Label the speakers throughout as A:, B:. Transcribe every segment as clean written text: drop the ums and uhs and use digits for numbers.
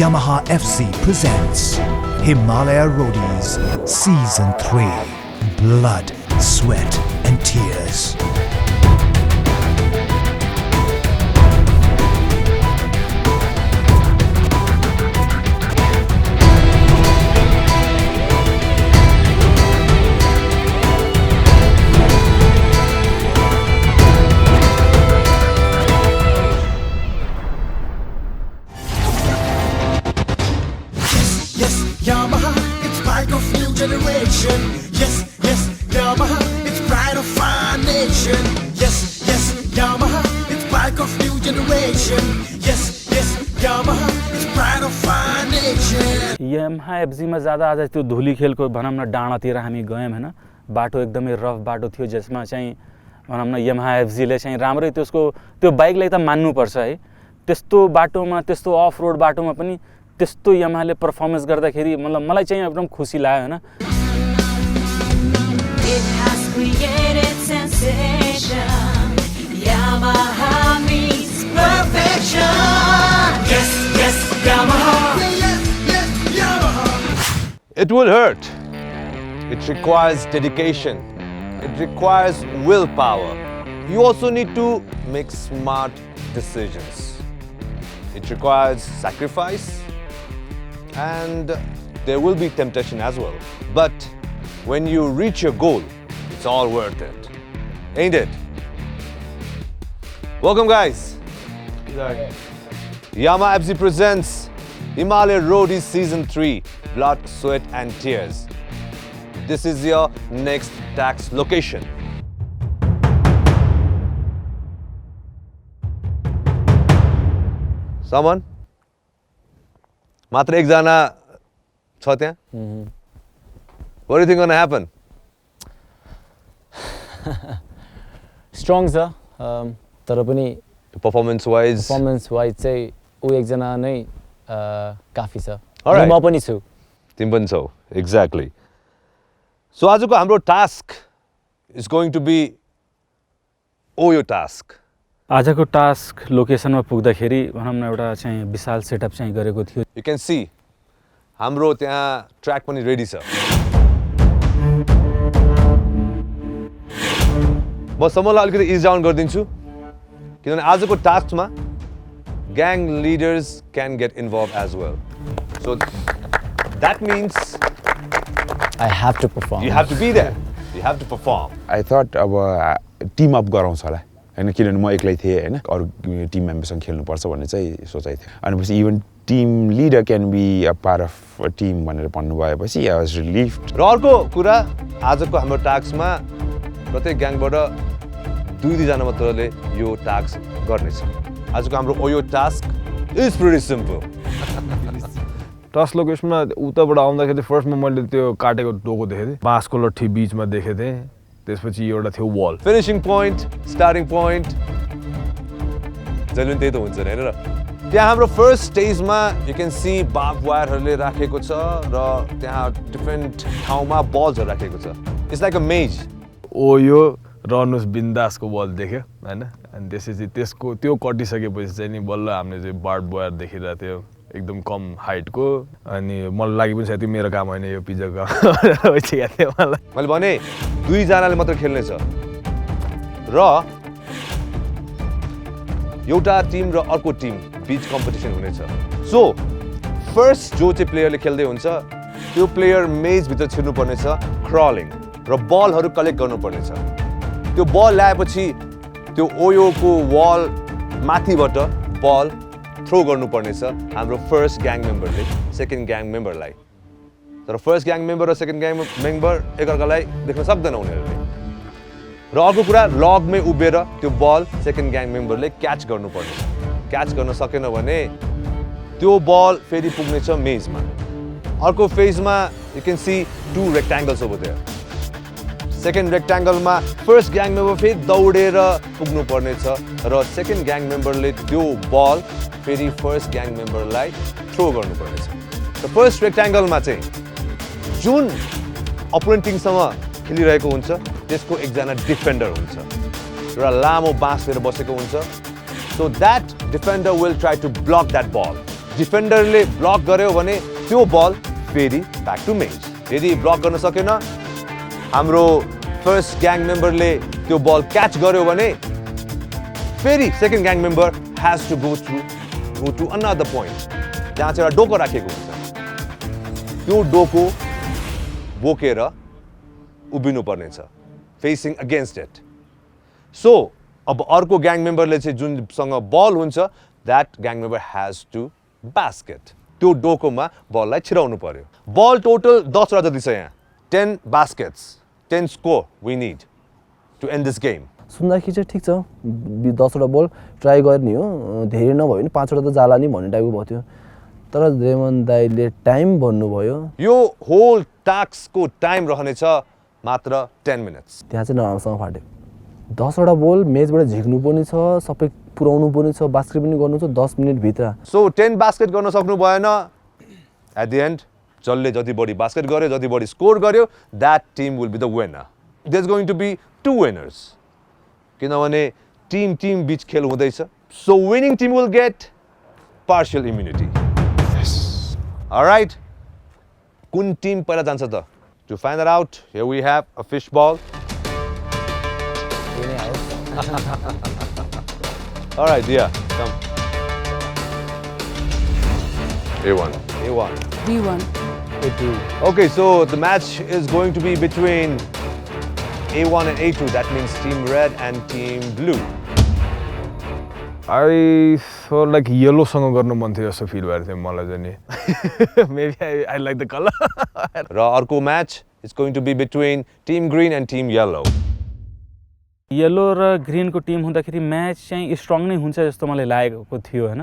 A: Yamaha FC presents Himalaya Roadies Season 3 Blood, Sweat and Tears.
B: Yamaha, it's bike of new generation. Yes, Yamaha, it's pride of our nation. Yes, Yamaha, it's bike of new generation. Yes, Yamaha, it's pride of our nation.
C: Yamaha FZ मा ज़्यादा आज त्यो धुली खेलको भनौँ न डाँडातिर हामी गयौँ हैन बाटो एकदमै रफ बाटो थियो जसमा चाहिँ भनौँ न Yamaha FZ ले चाहिँ राम्रै त्यो बाइकलाई त मान्नु पर्छ है त्यस्तो बाटोमा त्यस्तो अफ रोड बाटोमा पनि त्यस्तो Yamaha ले परफर्मेन्स गर्दाखेरि मतलब मलाई चाहिँ एकदम खुसी लाग्यो हैन
D: It has created sensation. Yamaha meets perfection.
B: Yes, Yamaha. Yes, Yamaha.
E: It will hurt. It requires dedication. It requires willpower. You also need to make smart decisions. It requires sacrifice and there will be temptation as well. But when you reach your goal, it's all worth it. Ain't it? Welcome guys. Yamaha FZ presents Himalaya Roadies Season 3 Blood, Sweat and Tears. This is your next tax location. Someone? मात्र एकजना छ त्यहाँ? What do you think gonna happen?
F: Strong छ तर पनि
E: Performance wise
F: चाहिँ उ एकजना नै काफी छ
E: Alright.
F: म पनि छु
E: तिमी पनि छौ exactly. So आजको हाम्रो task is going to be Oyo task.
C: आजको टास्क लोकेसनमा पुग्दाखेरि भनौँ न एउटा चाहिँ विशाल सेटअप चाहिँ गरेको थियो
E: You can see हाम्रो त्यहाँ ट्र्याक पनि रेडी छ म समूहलाई अलिकति इज डाउन गरिदिन्छु किनभने आजको टास्कमा gang leaders can get involve as well so that means
F: I have to perform.
E: You have to be there you have to perform
G: I thought अब टिम अप गराउँछ होला हैन किनभने म एक्लै थिएँ हैन अरु टिम मेम्बरसँग खेल्नुपर्छ भन्ने चाहिँ सोचाइ थियो अनि पछि even team leader can be a part of a team भनेर भन्नु भएपछि आई वाज रिलिफ्ड
E: र अर्को कुरा आजको हाम्रो टास्कमा प्रत्येक ग्याङबाट दुई जना मात्रले यो टास्क गर्नेछ आजको हाम्रो ओयो टास्क इज प्रिटी सिम्पल
H: टस लोकेसनमा उताबाट आउँदाखेरि फर्स्टमा मैले त्यो काटेको टोको देखेँ थिएँ बाँसको लट्ठी बीचमा देखेँ थिएँ त्यसपछि एउटा थियो वल
E: फिनिशिङ पोइन्ट स्टार्टिङ पोइन्ट जहिले त्यही त हुन्छ नि हैन र त्यहाँ हाम्रो फर्स्ट स्टेजमा यु क्यान सी बार्ब वायरहरूले राखेको छ र त्यहाँ डिफ्रेन्ट ठाउँमा बल्सहरू राखेको छ इट्स लाइक अ मेज
H: ओयो रनुस बिन्दासको बल देख्यो हैन अनि त्यसपछि त्यो कटिसकेपछि चाहिँ नि बल्ल हामीले चाहिँ बार्ब वायर देखिरहेको थियो एकदम कम हाइटको अनि मलाई लागि पनि सायद मेरो काम होइन यो पिज्जा काम भइसकेको थियो मलाई
E: मैले भने दुई जनाले मात्र खेल्ने छ र एउटा टिम र अर्को टिम बीच कम्पिटिसन हुनेछ सो फर्स्ट जो चाहिँ प्लेयरले खेल्दै हुन्छ त्यो प्लेयर मेजभित्र छिर्नुपर्ने छ क्रलिङ र बलहरू कलेक्ट गर्नुपर्ने छ त्यो बल ल्याएपछि त्यो ओयोको वल माथिबाट बल थ्रो गर्नुपर्ने छ हाम्रो फर्स्ट ग्याङ मेम्बरले सेकेन्ड ग्याङ मेम्बरलाई तर फर्स्ट ग्याङ मेम्बर र सेकेन्ड ग्याङ मेम्बर एकअर्कालाई देख्न सक्दैन उनीहरूले र अर्को कुरा लगमै उभिएर त्यो बल सेकेन्ड ग्याङ मेम्बरले क्याच गर्नुपर्ने छ क्याच गर्न सकेन भने त्यो बल फेरि पुग्नेछ मेजमा अर्को फेजमा you can see two rectangles over there second रेक्ट्याङ्गलमा फर्स्ट ग्याङ मेम्बर फेरि दौडेर पुग्नुपर्ने छ र सेकेन्ड ग्याङ मेम्बरले त्यो बल फेरि फर्स्ट ग्याङ मेम्बरलाई थ्रो गर्नुपर्ने छ र फर्स्ट रेक्ट्याङ्गलमा चाहिँ जुन अपोनेन्ट टिमसँग खेलिरहेको हुन्छ त्यसको एकजना डिफेन्डर हुन्छ एउटा लामो बाँस लिएर बसेको हुन्छ so that defender will try to block that ball डिफेन्डरले ब्लक गर्यो भने त्यो बल फेरि ब्याक टु मेज। यदि ब्लक गर्न सकेन हाम्रो फर्स्ट ग्याङ मेम्बरले त्यो बल क्याच गर्यो भने फेरि second gang member has to go to another point जहाँ चाहिँ एउटा डोको राखेको हुन्छ। त्यो डोको बोकेर उभिनु पर्नेछ फेसिङ अगेन्स्ट इट। सो अब अर्को ग्याङ मेम्बरले चाहिँ जुनसँग बल हुन्छ that gang member has to basket त्यो डोकोमा बललाई छिराउनु पर्यो। बल टोटल 10 वटा जति छ यहाँ 10 baskets 10 score we need to end this game.
I: सुन्दाखेरि चाहिँ ठिक छ 10 वटा बल ट्राई गर्ने हो धेरै नभयो भने 5 वटा त जाला नि भन्ने टाइपको भयो थियो तर रेमन दाइले टाइम भन्नुभयो
E: यो होल टास्कको टाइम रहनेछ मात्र 10 मिनट्स।
I: त्यहाँ चाहिँ नराम्रोसँग फाट्यो 10 वटा बल मेजबाट झिक्नु पनि छ सबै पुराउनु पनि छ बास्केट पनि गर्नु छ 10 मिनेट भित्र।
E: सो 10 बास्केट गर्न सक्नु भएन एट द एन्ड जसले जति बढी बास्केट गर्यो जति बढी स्कोर गर्यो that team will be the winner. There is going to be 2 winners किनभने टिम बीच खेल हुँदैछ। So winning team will get partial immunity. Alright कुन टिम पहिला जान्छ त to find that out here we have a fish bowl. Alright, Dia, come. A1.
J: B1.
I: A2
E: Okay, so the match is going to be between A1 and A2. That means Team Red and Team Blue.
H: I feel like yellow सँग गर्न मन थियो जस्तो feel भएको थियो मलाई चाहिँ नि maybe I like the color
E: र अर्को match is going to be between Team Green and Team Yellow.
C: Yellow र ग्रिनको टिम हुँदाखेरि म्याच चाहिँ स्ट्रङ नै हुन्छ जस्तो मलाई लागेको थियो हैन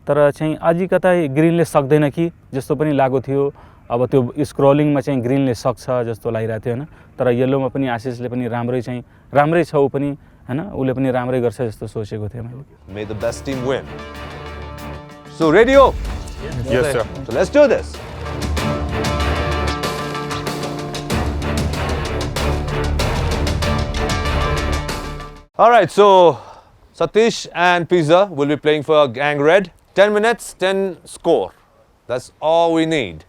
C: तर चाहिँ अझै कता ग्रिनले सक्दैन कि जस्तो पनि लागेको थियो। अब त्यो स्क्रोलिङमा चाहिँ ग्रिनले सक्छ जस्तो लागिरहेको थियो हैन तर येलोमा पनि आशिषले पनि राम्रै छ उ पनि हैन उले पनि राम्रै गर्छ जस्तो सोचेको थिएँ मैले।
E: May the best team win. So radio?
G: Yes sir.
E: So let's do this. All right, so Satish and Pizza will be playing for Gang Red. 10 minutes, 10 score. That's all we need.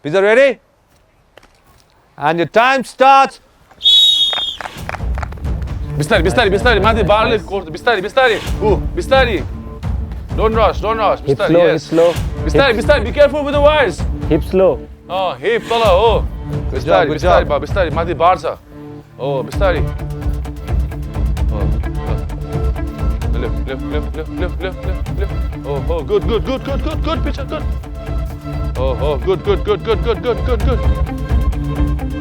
E: Pizza ready? And your time starts.
H: बिस्तारी माथि बारले course बिस्तारी बिस्तारी don't rush बिस्तारी
F: slow,
H: yes
F: hip slow.
H: बिस्तारी be careful with the wires
F: Hip slow.
H: hip तल हो बिस्तारी माथि बार छ बिस्तारी lift good picture good good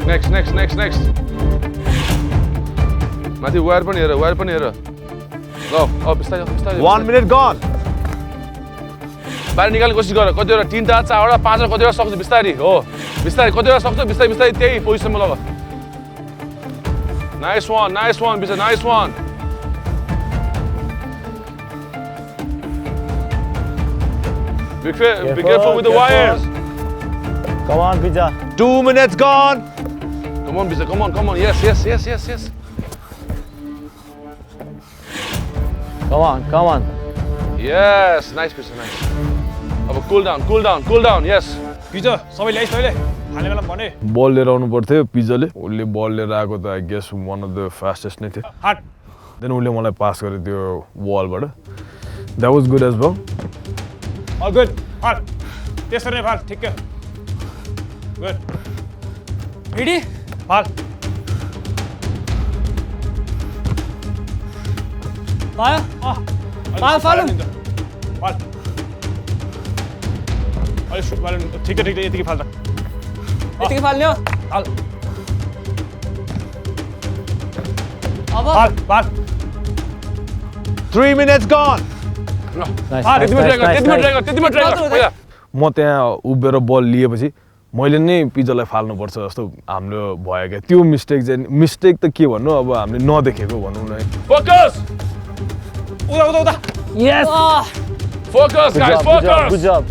H: next माथि वायर पनि हेर ल बिस्तारै
E: 1 minute gone.
H: बाहिर निकाल्ने कोसिस गर कतिवटा 3टा 4वटा 5वटा कतिवटा सक्छ बिस्तारी कतिवटा सक्छ बिस्तारै त्यही पोजिसनमा लग। Nice one Bisa nice one. Be careful with the wires.
F: Come on Pizza.
E: 2 minutes gone.
H: Come on Bisa come on yes
F: Come on.
H: Yes nice Bisa nice. अब cool down yes.
K: पिज्जा सबै ल्याइस् तैले खाने बेला भने
H: बल लिएर आउनु पर्थ्यो पिज्जाले उसले बल लिएर आएको त I guess one of the fastest नै थियो
K: हाट
H: देन उसले मलाई पास गर्यो त्यो वलबाट that was good as well
K: all good हाट त्यसरी नै फाल ठिक गुड रेडी फाल पायो फाल फाल अरे सुट वाले ठीक है यतिकै फाल्दा यतिकै फाल्ने हो हाल अब फाल
E: 3 minutes gone.
F: Nice.
H: त्यतिमा ट्राई गर म त्यहाँ उभिएर बल लिएपछि मैले नै पिज्जालाई फाल्नुपर्छ जस्तो हाम्रो भयो क्या त्यो मिस्टेक त के भन्नु अब हामीले नदेखेको भनौँ न फोकस
K: उता
F: Yes.
H: Focus guys focus
F: Good job.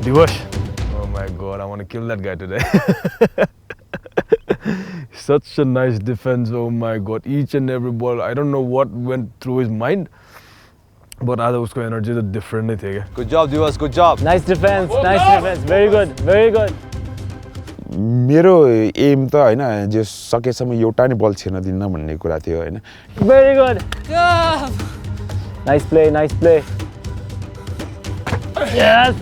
H: Divash. Oh my god, I want to kill that guy today. Such a nice defense. Oh my God. Each and every ball. I don't know what went through his mind. But आज उसको energy तो different नहीं थी क्या?
E: Good job, Divas. Good job.
F: Nice defense. Nice defense. Very good. Very good.
G: मेरो am त होइन जे सकेसम्म एउटा नै बल छिर्न दिन्न भन्ने कुरा थियो होइन
F: Very good. Nice play. Nice play. Yes.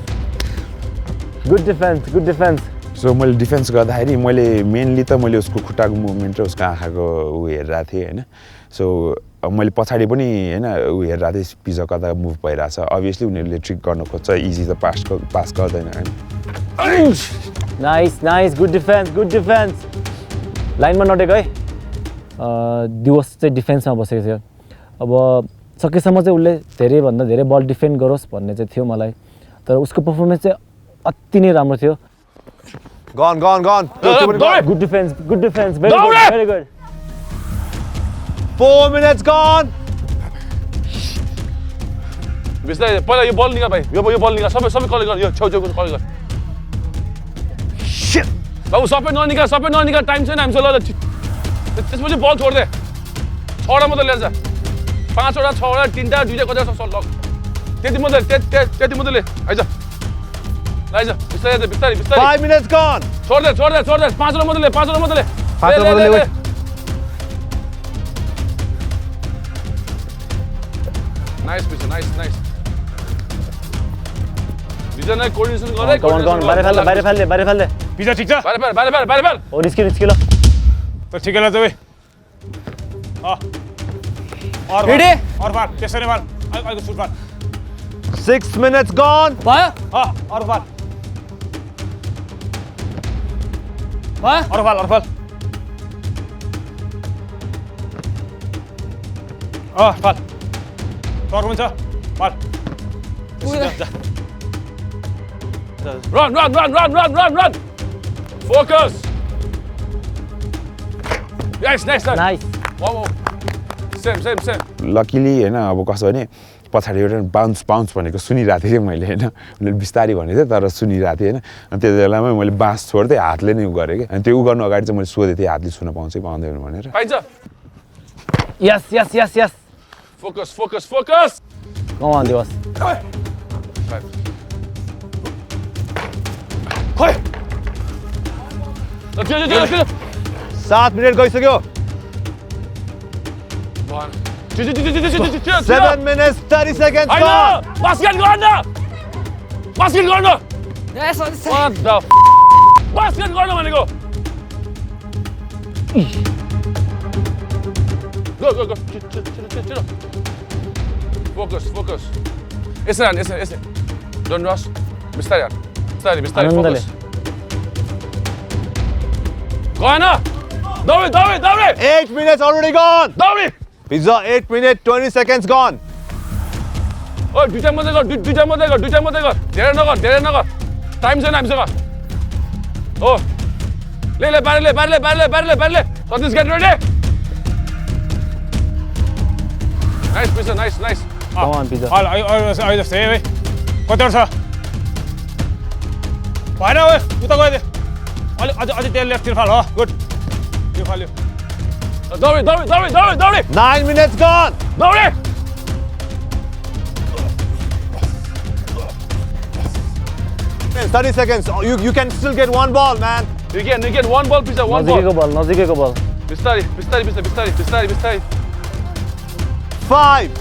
F: Good defense. Good defense.
G: So मैले डिफेन्स गर्दाखेरि मैले मेनली त मैले उसको खुट्टाको मुभमेन्ट र उसको आँखाको ऊ हेरिरहेको थिएँ होइन सो मैले पछाडि पनि होइन ऊ हेरिरहेको थिएँ पिज्जा कता मुभ भइरहेछ अभियसली उनीहरूले ट्रिक गर्न खोज्छ इजी त पास गर्दैन होइन
F: Nice. Nice. Good defense. Good defense. लाइनमा नटेको है दिवस चाहिँ डिफेन्समा बसेको थियो अब सकेसम्म चाहिँ उसले धेरैभन्दा धेरै बल डिफेन्ड गरोस् भन्ने चाहिँ थियो मलाई तर उसको पर्फर्मेन्स चाहिँ अति नै राम्रो थियो
E: Gone.
F: Good defense. Good defense. Very good. Very good.
E: 4 minutes gone.
K: बिस्तारै पहिला यो बल निकाल भाइ यो बल निकाल सबै कल गर यो छेउछेउको कल गर शिट बाबु सबै ननिकाल टाइम छैन हामीसँग ल त्यसपछि बल छोड्दे 6वटा मात्रै ल्यान्छ 5वटा 6वटा 3टा 2टा कता सक्छ ल त्यति मात्रै ले आइज लाइज बिस्तारै
E: 5 minutes gone.
K: छोड्दे 5वटा मात्रै ले 5वटा मात्रै ले नाइस पिच नाइस विजय नै कोर्डिनेसन गरे
F: बाहिर फाल्दे
K: पिज्जा ठीक छ बाहिर
F: ओ निस्कियो ल
K: त ठिकै लाग्छ बे और फाल त्यसरी फाल अहिले सुट फाल
E: 6 minutes gone.
F: भयो
K: और फाल और फाल फाल टर्क हुन्छ फाल run focus nice wow same
G: luckily होइन अब कसो भने पछाडि एउटा बाउन्स भनेको सुनिरहेको थिएँ कि मैले होइन उनीहरूले बिस्तारै भनेको थिएँ तर सुनिरहेको थिएँ होइन अनि त्यति बेलामा मैले बाँस छोड्दै हातले नै उ गरेँ कि अनि त्यो उ गर्नु अगाडि चाहिँ मैले सोधेको थिएँ हातले छुन पाउँछ कि पाउँदैन भनेर
K: पाइन्छ
F: Yes.
K: focus
F: Come on, Divas.
K: खोइ
E: 7 minutes गइसक्यो 7 minutes 30 seconds gone.
K: Basket गर्न
D: Yes,
K: what the basket गर्न भनेको go chill focus यसै don't rush बिस्तारै focus गएन दौडी
E: 8 minutes already gone.
K: दौडी
E: Pizza 8 minutes 20 seconds gone.
K: ओ दुईटा मात्रै गर धेरै नगर टाइम छैन हामीसँग ओ ले बाहिरले Satish get ready nice Pizza nice
F: Come on, Pizza.
K: अहिले जस्तै है कतिवटा छ भएन ओए उता गइदे अझै तेल लेफ्टतिर फाल हो गुड यो फाल्यो दौडी
E: 9 minutes gone.
K: दौडी
E: 30 seconds. You can still get one ball, man.
K: You get one ball Pizza one ball
F: नजिकैको बल
K: बिस्तारै
E: 5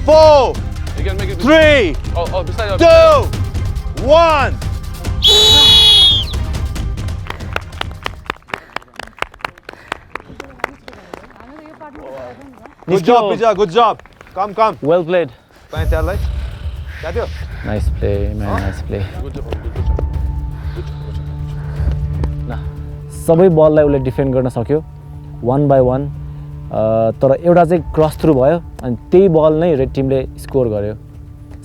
E: 4
K: you can make it
E: 3
K: बिस्तारै
E: 2 1. Good job, Pizza. Good job. Come.
F: Well played.
E: Thank you, Lai. That's it.
F: Nice play, man. Nice play. सबै बललाई उसले defend गर्न सक्यो 1 by 1 तर एउटा चाहिँ क्रस थ्रु भयो अनि त्यही बल नै रेड टिमले स्कोर गर्यो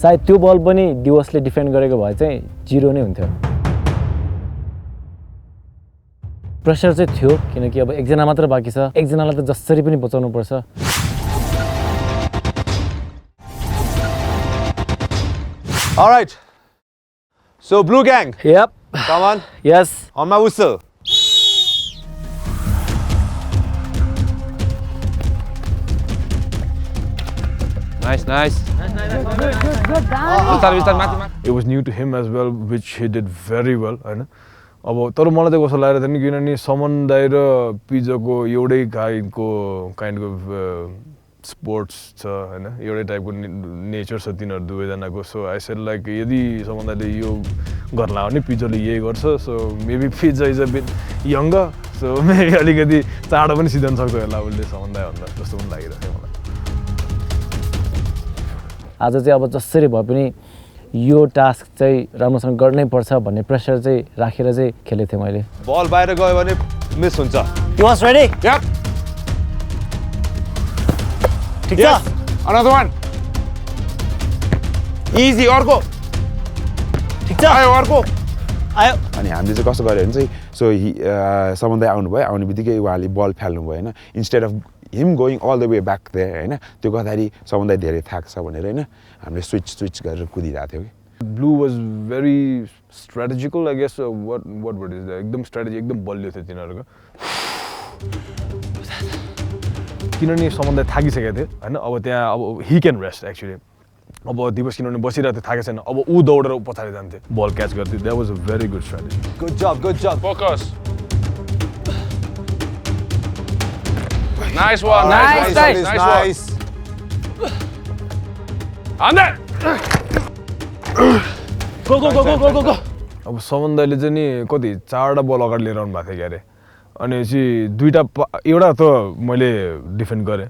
F: सायद त्यो बल पनि डिवसले डिफेन्ड गरेको भए चाहिँ 0 नै हुन्थ्यो प्रेसर चाहिँ थियो किनकि अब एकजना मात्र बाँकी छ एकजनालाई त जसरी पनि बचाउनु पर्छ
E: All right. So, Blue Gang.
F: Yep.
E: Come on.
F: Yes.
E: On my whistle. Nice, nice.
H: It was new to him as well, which he did very well, हैन. अब तर मलाई चाहिँ कस्तो लागेको थियो नि किनभने समन दाइ र पिजोको एउटै काइन्डको स्पोर्ट्स छ हैन, एउटै टाइपको नेचर छ तिनीहरू दुवैजनाको. सो आई सेड लाइक यदि समन दाइले यो गर्ला भने पिजोले यही गर्छ. सो मेबी पिजो is a bit younger, so maybe अलिकति चाँडो पनि सिद्धाउन सक्छ होला उसले समन दाइ भन्दा जस्तो पनि लागिरहेको थियो मलाई.
F: आज चाहिँ अब जसरी भए पनि यो टास्क चाहिँ राम्रोसँग गर्नै पर्छ भन्ने प्रेसर चाहिँ राखेर चाहिँ खेलेको थिएँ मैले.
E: बल बाहिर गयो भने मिस हुन्छ.
F: You was ready?
G: Yep.
F: ठिक
G: Yes.
F: छ?
G: Another one. Easy, अर्को.
F: ठिक छ?
G: आयो अर्को.
F: आयो.
G: अनि हामीले चाहिँ कस्तो गर्यो भने चाहिँ सो समन दाइ आउनुभयो, आउने बित्तिकै उहाँले बल फाल्नुभयो होइन. Instead of him going all the way back there होइन, त्यो गर्दाखेरि समन दाइ धेरै थाक्छ भनेर होइन हामीले स्विच गरेर कुदिरहेको थियो कि.
H: Blue was very strategical, I guess. What word is that? एकदम strategy, एकदम बलियो थियो तिनीहरूको. किनभने समन दाइ थाकिसकेको थियो हैन. अब त्यहाँ अब he can rest actually. अब दिवस किनभने बसिरहेको थियो, थाकेको छैन. अब ऊ दौडेर पछाडि जान्थ्यो, बल क्याच गर्थ्यो. That was a very good strategy.
E: Good job, good job.
K: Focus. Nice one.
E: Nice,
K: Nice
E: nice.
K: one. On there.
F: Go.
H: अब समन दाइले चाहिँ नि कति 4वटा बल अगाडि लिएर आउनु भएको थियो क्यारे. अनि चाहिँ एउटा त मैले डिफेन्ड गरेँ,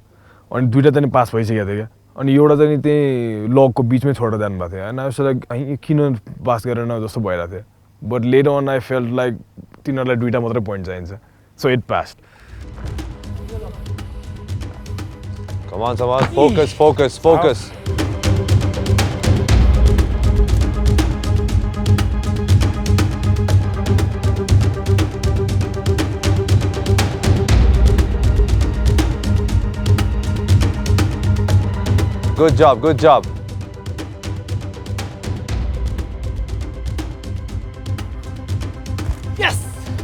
H: अनि 2टा चाहिँ पास भइसकेको थियो क्या. अनि एउटा चाहिँ त्यही लगको बिचमै छोडेर जानुभएको थियो. एन्ड आई किन पास गरेन जस्तो भइरहेको थियो. But later on I felt like तिनीहरूलाई 2टा मात्रै पोइन्ट चाहिन्छ. So it passed.
E: Come on, focus. Good job.
F: Yes.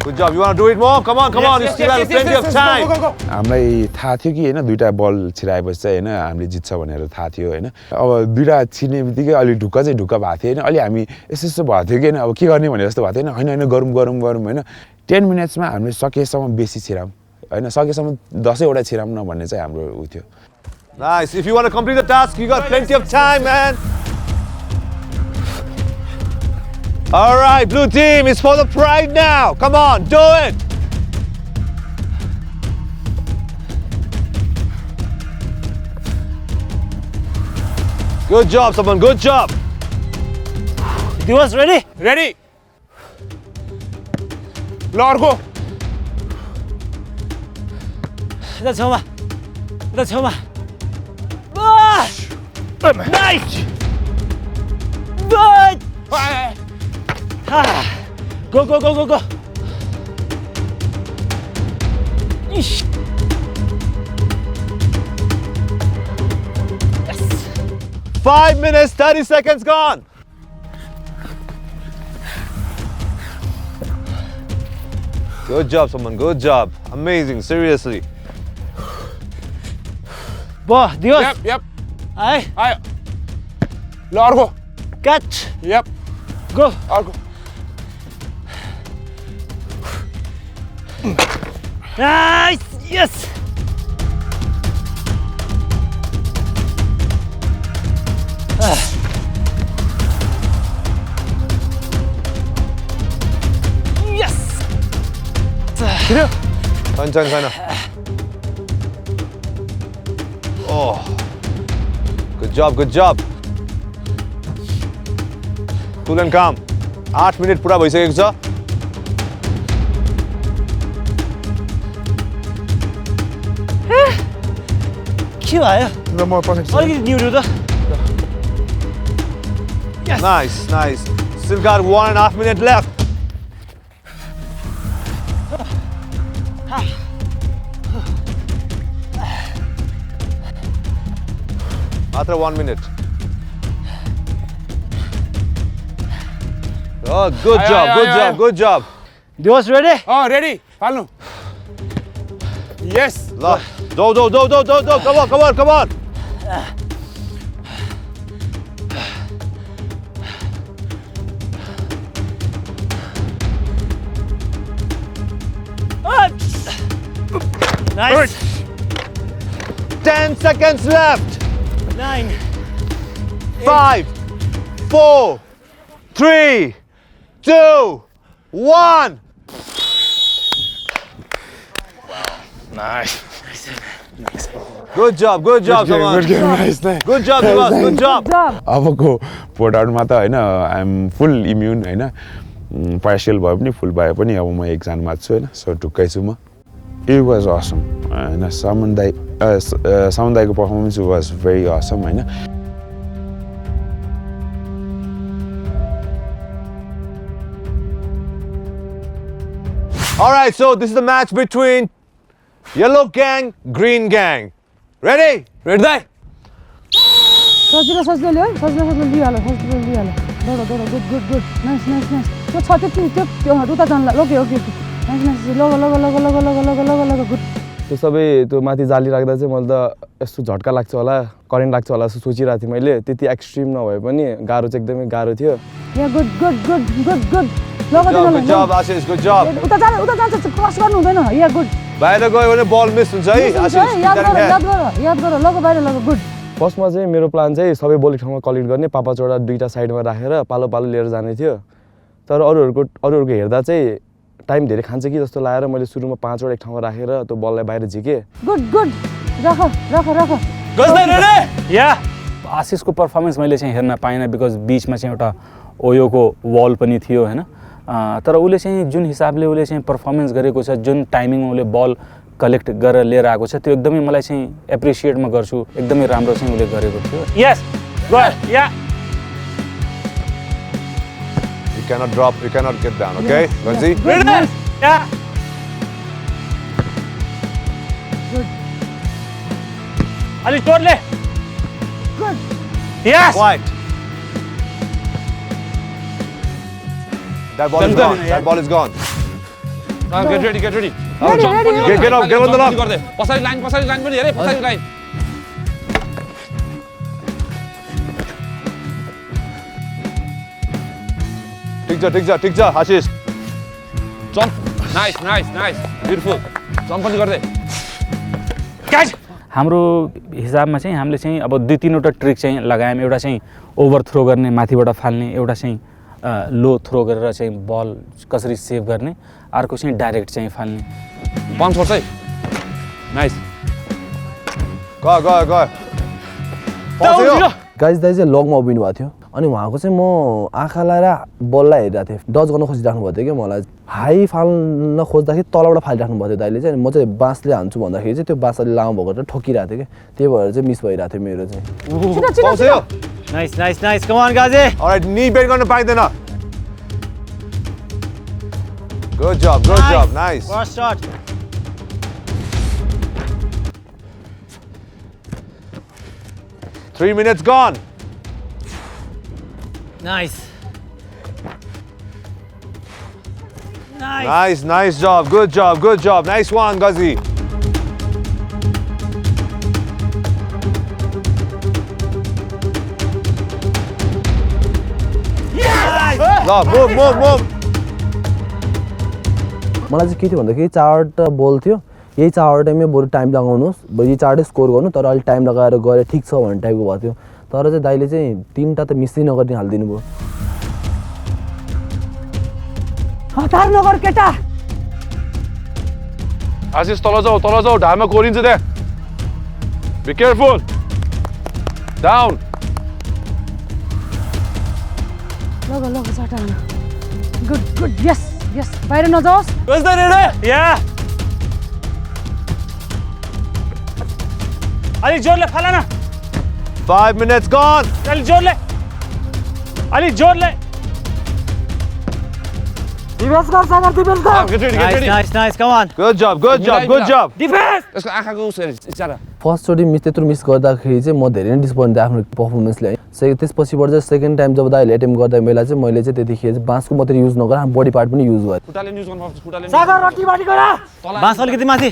E: Good job. You want to do it more? Come on. You still have plenty of time.
G: हामीलाई थाहा थियो कि होइन 2टा बल छिराएपछि चाहिँ होइन हामीले जित्छ भनेर थाहा थियो होइन. अब 2टा छिर्ने बित्तिकै अलिक ढुक्क भएको थियो होइन. अलि हामी यस्तो भएको थियो कि होइन अब के गर्ने भने जस्तो भएको थियो होइन. गरौँ होइन. 10 मिनट्समा हामीले सकेसम्म बेसी छिराउँ होइन, सकेसम्म 10वटा छिराउँ न भन्ने चाहिँ हाम्रो उ थियो.
E: Nice. If you want to complete the task, you got plenty of time, man. All right, blue team, it's for the pride now. Come on, do it. Good job, someone. Good job.
F: You was ready?
G: Ready. ल अर्को.
F: यता छेउमा. Nice. Good. Go. Ish. Yes.
E: 5 minutes, 30 seconds gone. Good job, someone. Good job. Amazing, seriously.
F: Dios.
K: Yep.
F: Aye.
K: आयो. ल अर्को.
F: Catch.
K: Yep.
F: Go.
K: अर्को.
F: Nice. Yes. Yes.
E: 천천히. Oh. Good job. Cool and calm. 8 minute पुरा भइसकेको छ.
F: के भयो? अलिकति निउरियो त. Yes.
E: Nice. Still got 1.5 minutes left. After 1 minute. Oh, good job.
F: Dios ready?
G: Ready फाल्नु. Yes.
E: Go. Come on.
F: Nice.
E: 10 seconds left.
F: 9.
E: 5, 4, 3, 2, 1.
H: Nice.
E: Good job, Saman.
G: Good game, nice, nice.
E: Good job, Divas, good job.
G: अबको पोर्टआउटमा त होइन I'm full immune होइन partial भए पनि फुल भए पनि अब म एकजनामा छु होइन सो ढुक्कै छु म इट वाज असम होइन सामन दाईको पर्फर्मेन्स वाज भेरी असम होइन
E: All right, so this is the match between Yellow Gang, Green Gang. Ready?
K: Red दाइ
J: सजिलो ल्यायो है सजिलो लिइहाल्यो दौड good good good nice nice nice त्यो छ त्यो उता जान्ला okay okay okay nice nice लग गुड
I: त्यो सबै त्यो माथि जाली राख्दा चाहिँ मैले त यस्तो झट्का लाग्छ होला करेन्ट लाग्छ होला जस्तो सोचिरहेको थिएँ मैले त्यति एक्सट्रिम नभए पनि गाह्रो चाहिँ एकदमै गाह्रो थियो
J: yeah good good good good good
E: Good job, Ashish, good job.
J: उता जान्छ क्रस गर्नु हुँदैन या गुड
E: बाहिर गयो भने बल मिस हुन्छ है आशिष
J: याद गर लग बाहिर लग गुड
I: फर्स्टमा चाहिँ मेरो प्लान चाहिँ सबै बल एक ठाउँमा कलेक्ट गर्ने पापाचोडा दुईटा साइडमा राखेर पालो पालो लिएर जाने थियो तर अरूहरूको हेर्दा चाहिँ टाइम धेरै खान्छ कि जस्तो लागेर मैले सुरुमा 5 वटा एक ठाउँमा राखेर त्यो बललाई बाहिर झिके
J: गुड गुड राख
C: या आशिषको पर्फर्मेन्स मैले चाहिँ हेर्न पाइनँ बिकज बिचमा चाहिँ एउटा ओयोको वल पनि थियो होइन तर उसले चाहिँ जुन हिसाबले उसले चाहिँ पर्फर्मेन्स गरेको छ जुन टाइमिङमा उसले बल कलेक्ट गरेर लिएर आएको छ त्यो एकदमै मलाई चाहिँ एप्रिसिएट म गर्छु एकदमै राम्रो चाहिँ उसले गरेको थियो yes good yeah
E: You cannot drop, you cannot get down, okay? Ganzi?
C: Yeah अलि जोडले good yes
E: Quiet. That ball is gone. That ball is gone.
K: Get ready
E: Get up, get on the lock.
K: गर्दै पछाडी line पनि हेरे पछाडी line
E: ठिक छ आशिष
K: jump nice beautiful jump पनि गर्दै
C: क्याच हाम्रो हिसाबमा चाहिँ हामीले चाहिँ अब 2-3वटा ट्रिक चाहिँ लगायौँ एउटा चाहिँ ओभर थ्रो गर्ने माथिबाट फाल्ने एउटा चाहिँ लो थ्रो गरेर चाहिँ बल कसरी सेभ गर्ने अर्को चाहिँ डाइरेक्ट चाहिँ फाल्ने
K: बम छोड्छ है नाइस
E: गयो
I: गाइज दाइ चाहिँ लगमा उभिनु भएको थियो अनि उहाँको चाहिँ म आँखा लाएर बललाई हेरिरहेको थिएँ डज गर्न खोजिराख्नु भएको थियो कि मलाई हाई फाल्न खोज्दाखेरि तलबाट फालिराख्नु भएको थियो दाइले चाहिँ म चाहिँ बाँसले हान्छु भन्दाखेरि चाहिँ त्यो बाँसले लामो भएको ठोकिरहेको थियो कि त्यही भएर चाहिँ मिस भइरहेको थियो मेरो चाहिँ
F: नाइस कम अन गाजे
E: Alright, knee bend गर्न पाइदैन Good job, nice.
F: First shot
E: Three minutes gone.
F: Nice
E: Nice job, good job. Nice one, Ghazi. ल move.
I: मलाई चाहिँ के थियो भन्दाखेरि 4वटा बल थियो यही 4वटामै बरु टाइम लगाउनुहोस् बरु यही 4वटै स्कोर गर्नु तर अलि टाइम लगाएर गरे ठिक छ भन्ने टाइपको भएको थियो तर चाहिँ दाइले चाहिँ 3टा त मिसै नगर्ने हालिदिनु भयो
J: हतार नगर केटा
K: आशिष तल जाऊ ढाडमा कोरिन्छ त्यहाँ बी केयरफुल डाउन
J: लग सटा गुड यस बाहिर नजाओस्
C: कस्तो रेडी या अलि जोडले फाला न
E: 5 minutes gone.
C: अलि जोडले
J: डिफेन्स कर सागर डिफेन्स कर
K: get ready
F: nice come on
E: Good job.
C: Defence
K: यसको आँखाको उस इच्छा
I: फर्स्टचोटि त्यत्रो मिस गर्दाखेरि चाहिँ म धेरै नै डिसपोइन्ट थिएँ आफ्नो पर्फर्मेन्सले है त्यसपछिबाट चाहिँ सेकेन्ड टाइम जब दाइले एटेम्प गर्दा बेला चाहिँ मैले चाहिँ त्यतिखेर चाहिँ बाँसको मात्रै युज नगरेर आफ्नो बडी पार्ट पनि युज गरेँ
K: खुट्टाले युज गर्नुपर्छ खुट्टाले
J: सागर रट्टीबाटी गर
F: बाँस अलिकति माथि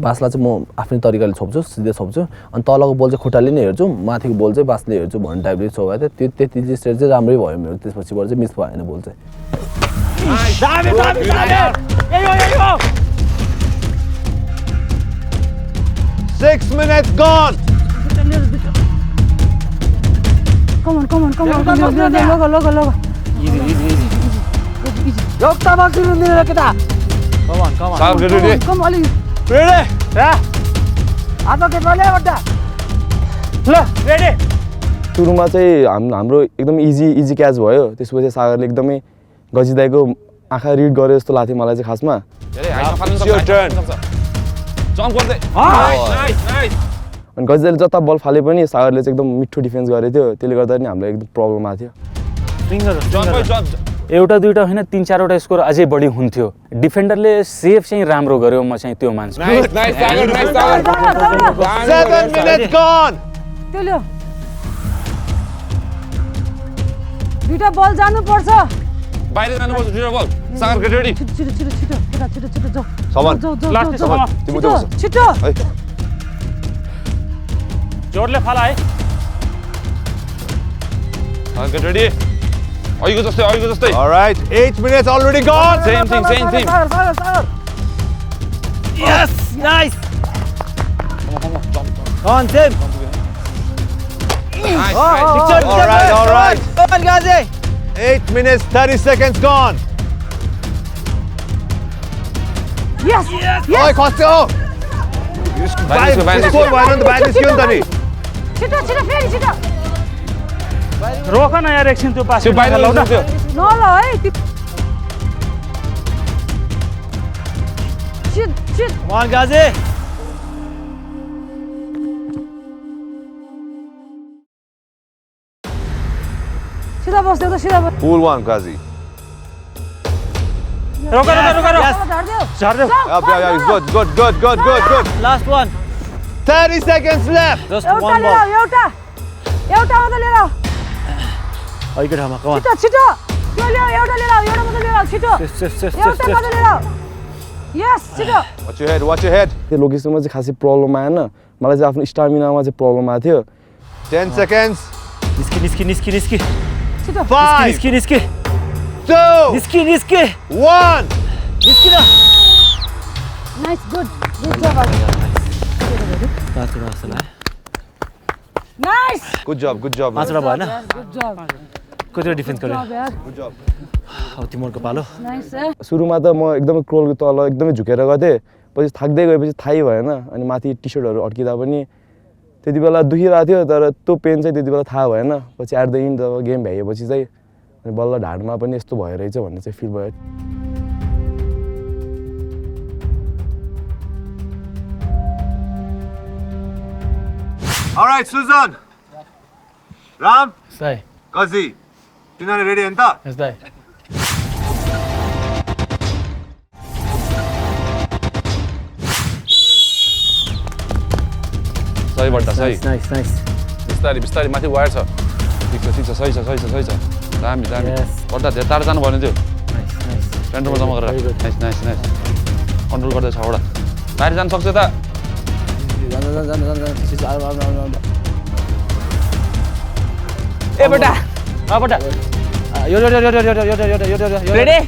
I: बाँसलाई चाहिँ म आफ्नै तरिकाले छोप्छु सिधै छोप्छु अनि तलको बल चाहिँ खुट्टाले नै हेर्छु माथिको बल चाहिँ बाँसले हेर्छु भन्ने टाइपले छोपेको थियो त्यति चाहिँ स्टेट चाहिँ राम्रै भयो मेरो त्यसपछिबाट चाहिँ मिस भएन बल चाहिँ
E: 6 minutes gone.
J: Come on. Logo.
F: Easy.
I: एउटा बक्सी दिनु केटा
F: Come on.
K: Sagar get ready.
J: Come on.
I: आज केटाले बड्डा सुरुमा चाहिँ हाम्रो एकदम इजी क्याच भयो त्यसपछि सागरले एकदमै गजिदाईको आँखा रिड गरे जस्तो लाग्थ्यो मलाई चाहिँ खासमा
E: It's your turn.
K: Jump गर्दै. Nice.
I: अनि गजिदाईले जता बल फाले पनि सागरले चाहिँ एकदम मिठो डिफेन्स गरेको थियो त्यसले गर्दा नि हामीलाई एकदम प्रब्लम आएको थियो
K: Jump.
C: एउटा दुईटा होइन 3-4वटा स्कोर अझै बढी हुन्थ्यो डिफेन्डरले सेभ चाहिँ राम्रो गर्यो म चाहिँ त्यो मान्छु
E: Nice, Sagar. 7 minutes gone.
J: त्यो ल्याऊ दुईटा बल जानुपर्छ
K: बाहिर जानुपर्छ दुईटा बल सागर get ready.
J: छिटो केटा जाऊ
E: Saman.
J: जाऊ
E: तिम्रो जाऊ
J: छिटो
E: है
C: जोडले फाला है
K: Sagar get ready. अहिलेको जस्तै
E: All right, 8 minutes already gone.
K: Same thing.
I: Sagar
F: Yes, nice. Come on, Tim.
K: Nice.
E: All right.
F: Come on, Gazi.
E: 8 minutes 30 seconds gone.
J: यस
E: ओए खस्यो
K: बाहिर
E: स्कोर भएन नि त बाहिर निस्क्यो नि त नि
J: छिटो फेरि छिटो
C: रोक न यार एकछिन त्यो पास
K: त्यो बाहिर लाउन त्यो
J: न ल है छिट
F: Come on, Gazi.
J: सिधा बस्दै सिधा बस
E: Full one, Kazi.
C: रोक
F: Yes.
C: झार्देऊ
E: Yeah, good.
F: Last one.
E: 30 seconds left.
F: Just
J: एउटा
F: one
J: लिएर
F: ball.
J: एउटा मात्र लिएर
F: अहिलेको ठाउँमा come on.
J: छिटो त्यो लिएर एउटा मात्र लिएर छिटो एउटा मात्र लिएर यस छिटो
E: Watch your head.
I: त्यो लोकेसनमा चाहिँ खासै प्रब्लम आएन मलाई चाहिँ आफ्नो स्टामिनामा चाहिँ प्रब्लम आएको थियो
E: 10 seconds.
F: Niski.
J: छिटो
E: 5,
F: Niski.
E: 2,
F: Niski.
E: 1.
F: Niski na.
J: Nice good जब
F: पाँचवटा जस्तो लाग्यो
J: नाइस
E: Good job.
F: पाँचवटा भएन
J: गुड जब
F: कतिवटा डिफेन्स गर्यो
J: यार
E: Good job.
F: अब तिमीहरूको पालो
J: नाइस
I: सुरुमा त म एकदमै क्रोलको तल एकदमै झुकेर गथेँ पछि थाक्दै गएपछि थाहै भएन अनि माथि टी सर्टहरू अड्किँदा पनि त्यति बेला दुखिरहेको थियो तर त्यो पेन चाहिँ त्यति बेला थाहा भएन पछि एट द इन्ड जब गेम भ्याएपछि चाहिँ अनि बल्ल ढाडमा पनि यस्तो भयो रहेछ भन्ने चाहिँ फिल भयो
E: All right, Susan. Ram,
H: Sai.
E: Kazi. Tinare ready anta?
H: Yes, Dai.
K: सही बट्टा सही
F: नाइस
K: बिस्तारै माथि वायर छ ठिक छ सही छ दामी
F: Yes.
K: बट्टा धेरै टाढो जानु भएन त्यो
F: नाइस
K: सेन्टरमा जम्मा गरेर नाइस कन्ट्रोल गर्दै छ एउटा बाहिर जान सक्छ त
F: ए बेटा बेटा यो रेडी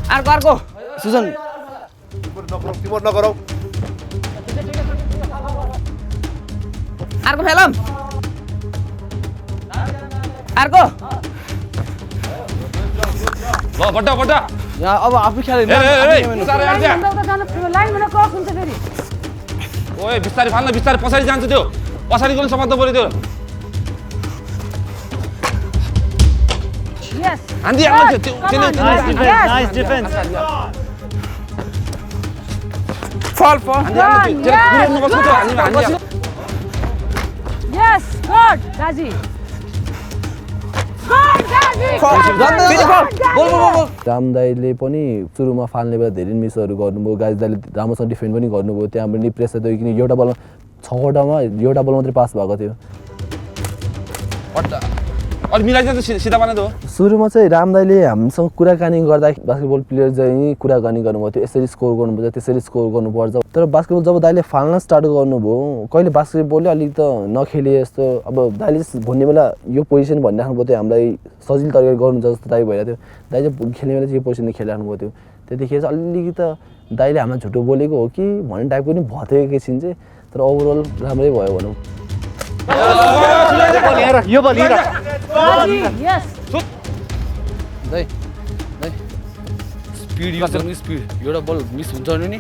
F: अर्को सुजन
E: Timur na karo.
F: अर्को फेलम अर्को
K: ल बट्टा
I: यहाँ अब आफै खेले
K: बिस्तारै हाल्छ
J: लाइन भनेर क्रस हुन्छ फेरि
K: ओए बिस्तारै फाल्न बिस्तारै पछाडि जान्छ त्यो पछाडिको पनि समात्नु पर्यो त्यो
J: यस
K: हान्दी हाल्नु त्यो
F: नाइस डिफेन्स
K: फल हान्दी हाल्नु त्यो हान्दी
J: यस गुड गाजी
I: राम दाईले पनि सुरुमा फाल्ने बेला धेरै मिसहरू गर्नुभयो गाजी दाईले राम्रोसँग डिफेन्ड पनि गर्नुभयो त्यहाँ पनि प्रेसर थियो किन एउटा बलमा 6वटामा एउटा बल मात्रै पास भएको थियो
K: अलि मिलाइदिनु त सिधा बनाइदो
I: सुरुमा चाहिँ राम दाइले हामीसँग कुराकानी गर्दा बास्केटबल प्लेयर चाहिँ कुराकानी गर्नुभयो थियो यसरी स्कोर गर्नुपर्छ त्यसरी स्कोर गर्नुपर्छ तर बास्केटबल जब दाइले फाल्न स्टार्ट गर्नुभयो कहिले बास्केटबलले अलिक त नखेले जस्तो अब दाइले भन्ने बेला यो पोजिसन भनिराख्नु थियो हामीलाई सजिलो तरिकाले गर्नुहुन्छ जस्तो दाइ भइरहेको थियो दाइले खेल्ने बेला चाहिँ यो पोजिसनले खेलिराख्नु थियो त्यतिखेर चाहिँ अलिकति त दाइले हामीलाई झुटो बोलेको हो कि भन्ने टाइपको पनि भयो थियो एकैछिन चाहिँ तर ओभरअल राम्रै भयो भनौँ
F: यो बल हिरा
J: Yes.
L: स्पिड युज गर्नु स्पिड एउटा बल मिस हुन्छ नि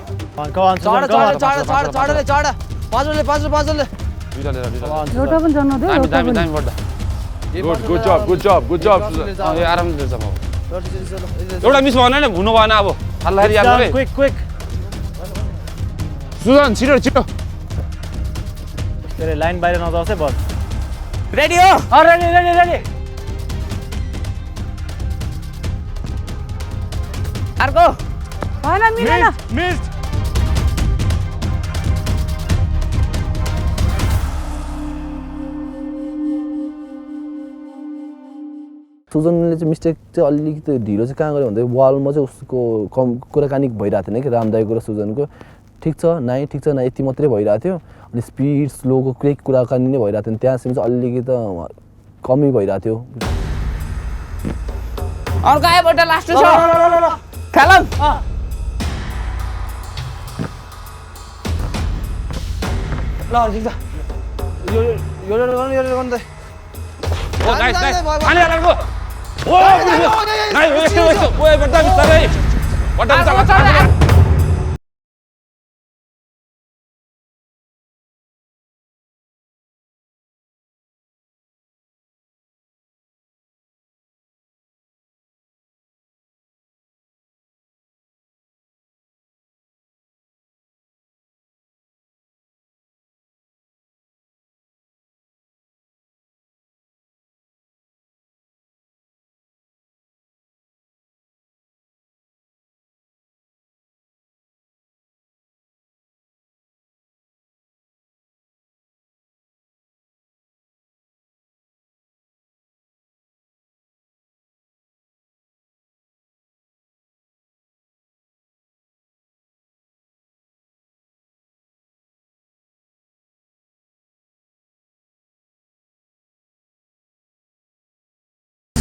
J: एउटा पनि जन्म दियो
K: गुड जब
C: आरामले जाऊ एउटा मिस भएन नि हुनु भएन अब हल्लारी याद गरे
F: क्विक
C: सुजन छिटो
F: तेरे लाइन बाहिर नजाओस् है बल
L: रेडी हो
F: रेडी
L: अर्को
J: भएन मिलेन
K: मिस
I: सुजनले चाहिँ मिस्टेक चाहिँ अलिकति ढिलो चाहिँ कहाँ गऱ्यो भन्दा वालमा चाहिँ उसको कुराकानी भइरहेको थिएन कि रामदाईको र सुजनको ठिक छ ना यति मात्रै भइरहेको थियो अनि स्पिड स्लोको केही कुराकानी नै भइरहेको थियो त्यहाँसम्म चाहिँ अलिकति कमी भइरहेको थियो
L: अर्को आएबाट लास्ट छ खेलम ल ठिक छ यो गर्नु त
C: ओ नाइस अनि अर्को ओ नाइस ओए बड्डा बिस्तारै बड्डा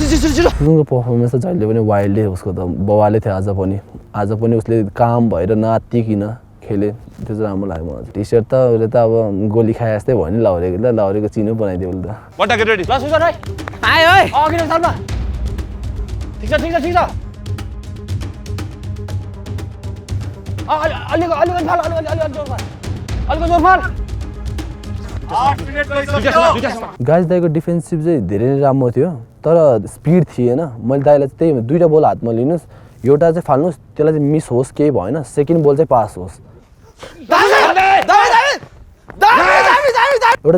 I: सुजनको पर्फर्मेन्स त जहिले पनि वाइल्डै उसको त बवाले थियो आज पनि उसले काम भएर नआत्तिकिन खेले त्यो चाहिँ राम्रो लाग्यो मलाई टी सर्ट त उसले त अब गोली खाए जस्तै भयो नि लाउरेको चिनो बनाइदियो उसले त
K: बड्डा गेट रेडी
F: ल सुजन है
L: आए ओए
F: अघि चल न ठिक छ अलिक जोर फाल
I: गाइस दाइको डिफेन्सिभ चाहिँ धेरै नै राम्रो थियो तर स्पिड थिएन मैले दाइलाई त्यही दुईवटा बल हातमा लिनुहोस् एउटा चाहिँ फाल्नुहोस् त्यसलाई चाहिँ मिस होस् केही भएन सेकेन्ड बल चाहिँ पास होस्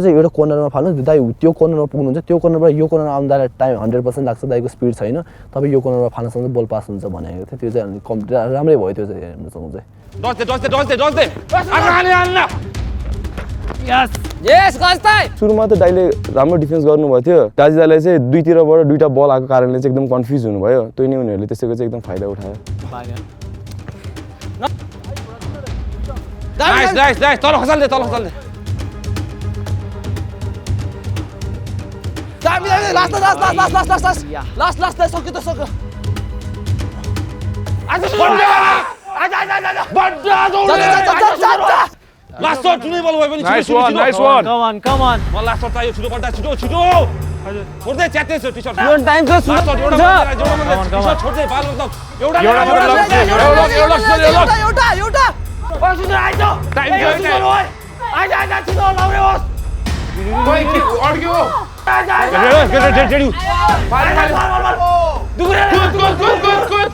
I: एउटा कर्नरमा फाल्नुहोस् दाइ त्यो कर्नरमा पुग्नुहुन्छ त्यो कर्नरबाट यो कर्नरमा आउनु दाइलाई टाइम 100% लाग्छ दाइको स्पिड छैन तपाईँ यो कर्नरमा फाल्नसँग बल पास हुन्छ भनेको थियो त्यो चाहिँ कम्प्लिट राम्रै भयो त्यो चाहिँ हेर्नुसँग चाहिँ
L: यस गस्ताई
M: सुरुमा त दाइले राम्रो डिफेन्स गर्नुभएको थियो दाजु दाइलाई चाहिँ दुईतिरबाट दुईटा बल आएको कारणले चाहिँ एकदम कन्फ्युज हुनुभयो त्यो नै उनीहरूले त्यसैको चाहिँ एकदम फाइदा उठायो
C: नाइस तल खसाल्दे
L: लास्ट सक्यो त सक्यो
C: लास्ट शॉट कुनै बल भए पनि
K: नाइस वान
F: कम अन
C: म लास्ट शॉट चाहियो छिटो बड्डा छिटो छोड्दै च्यात्दै छ टी-शर्ट
L: जुन टाइम छ
C: लास्ट शॉट एउटा टी-शर्ट छोड्दै बाल मतलब एउटा
L: ओ सुन आइज
K: टाइम गयो
L: आइज छिटो लाउरे होस्
K: कोइ के अड्क्यो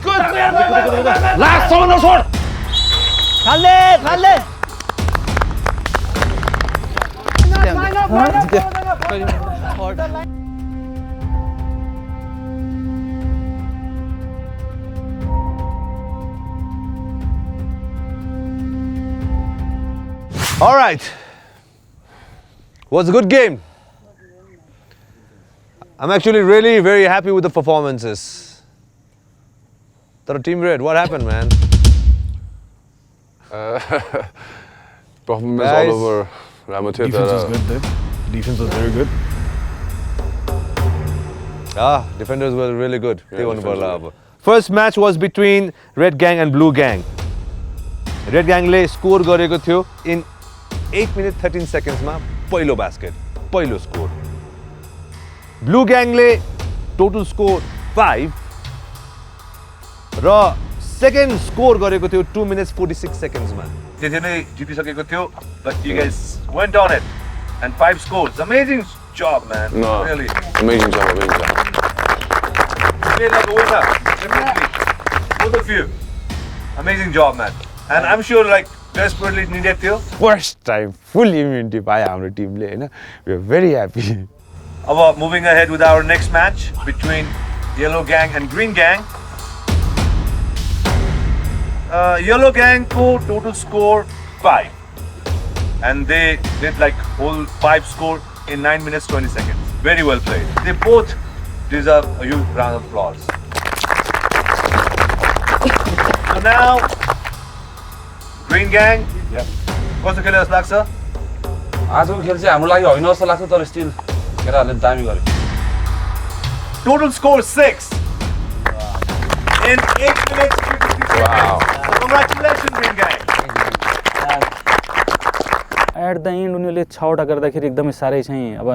K: कुद लास्ट शॉट न छोड
L: खाल्ले
E: All right. Was a good game. I'm actually really very happy with the performances. The Team Red, what happened, man?
K: Performance
E: Guys.
K: all over. राम्रो थियो
H: Defense was
K: तर
H: good there. Defense was very good.
E: Defenders were really good.
K: defenders were good.
E: First match was between Red Gang and Blue Gang. Red Gang ले score गरेको थियो in 8 minutes 13 seconds मा पहिलो basket, पहिलो score. Blue Gang ले total score 5 र second score गरेको थियो 2 minutes 46 seconds मा. त्यति नै जितिसकेको थियो, but you guys went on it and 5 scores. Amazing job, man.
K: No.
E: Really.
K: Amazing job, amazing job.
E: Played like a winner, definitely. Both of you. Amazing job, man. And I'm sure like desperately needed to.
G: First time full immunity पायो हाम्रो टिमले होइन we are very happy
E: About moving ahead with our next match between Yellow Gang and Green Gang. Yellow Gang ko total score 5. And they did like whole 5 score in 9 minutes 20 seconds. Very well played. They both deserve a huge round of applause. So now, Green Gang. कस्तो खेल्यो जस्तो लाग्छ?
N: आजको खेल चाहिँ हाम्रो लागि होइन जस्तो लाग्छ तर स्टिल केटाहरूले दामी गरे
E: Total score 6 in 8 minutes 53 seconds.
N: Wow.
E: So congratulations, Green Gang.
C: At the end उनीहरूले 6वटा गर्दाखेरि एकदमै साह्रै चाहिँ अब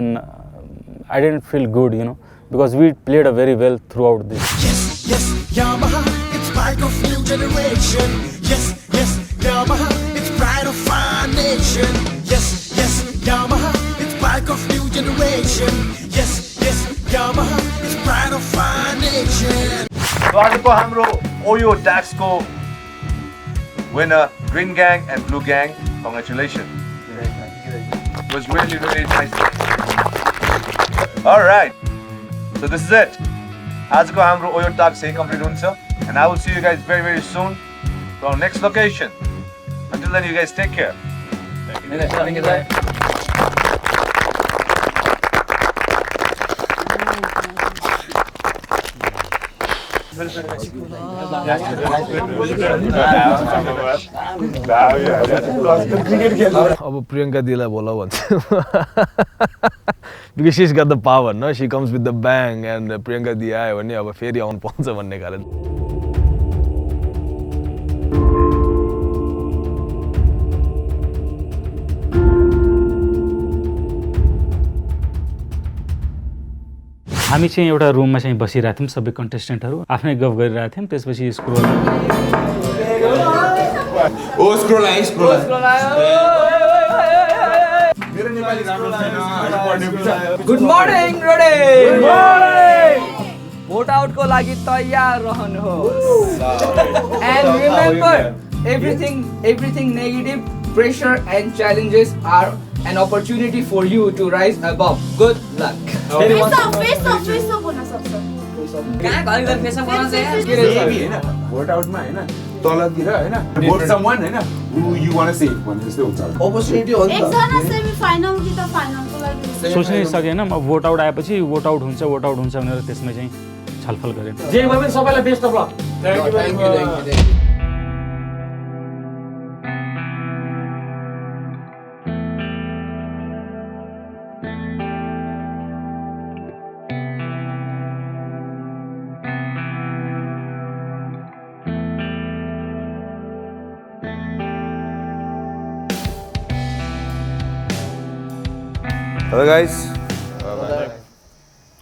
C: I didn't feel good you know because we played a very well throughout this
B: Yes, Yamaha, it's bike of new generation. Yes, Yamaha, it's pride of our nation. Yes, Yamaha, it's bike of new generation. Yes, Yamaha, it's pride of our nation.
E: So आजको हाम्रो OYO Tax को winner Green Gang and Blue Gang. Congratulations. It was really, really nice. All right. So this is it. आजको हाम्रो OYO Tax चाहिँ complete हुन्छ. And I will see you guys very, very soon to our next location. Until then, you guys take care.
H: अब प्रियङ्का दिदीलाई बोला भन्छु because she is got the power न she comes with the bang and Priyanka दिदी आयो भने अब फेरि आउनु पाउँछ भन्ने कारण
C: हामी चाहिँ एउटा रुममा चाहिँ बसिरहेको थियौँ सबै कन्टेस्टेन्टहरू आफ्नै गफ गरिरहेको थियौँ त्यसपछि स्क्रोल
L: गुड मर्निङ रोडे गुड मर्निङ भोट आउटको लागि तयार रहनुहोस् and remember everything negative pressure and challenges are an opportunity for you to rise above. Good luck.
O: face off हुन सक्छ
L: कहाँ घरि घरि फेस अफ गर्न चाहिँ के रहेछ
P: हैन भोट आउटमा हैन तलतिर हैन भोट समवन हैन who you want to see भन्ने जस्तै हुन्छ
I: अपर्च्युनिटी हो नि त
O: एकजना सेमी फाइनल कि त फाइनलको लागि
C: सोच्नै सकेन म भोट आउट आएपछि भोट आउट हुन्छ भनेर त्यसमा चाहिँ छलफल गरेँ
L: जे भए पनि सबैलाई best of lock
I: thank you
E: Hello guys.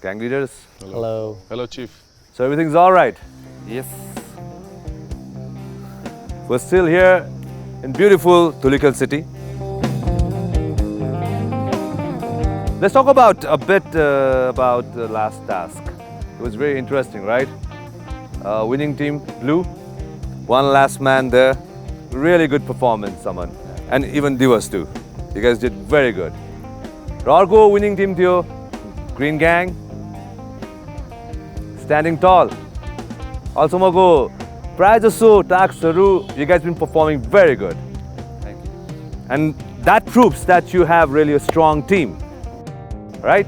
E: Gang leaders.
F: Hello.
K: Hello chief.
E: So everything's all right.
F: Yes.
E: We're still here in beautiful Dhulikhel city. Let's talk about a bit about the last task. It was very interesting, right? Winning team Blue, one last man there. Really good performance, Saman, and even Divas too. You guys did very good. Rargo winning team थियो Green Gang, standing tall. Also मको प्राय जसो टास्कहरु you guys been performing very good.
N: Thank you.
E: And that proves that you have really a strong team. Right?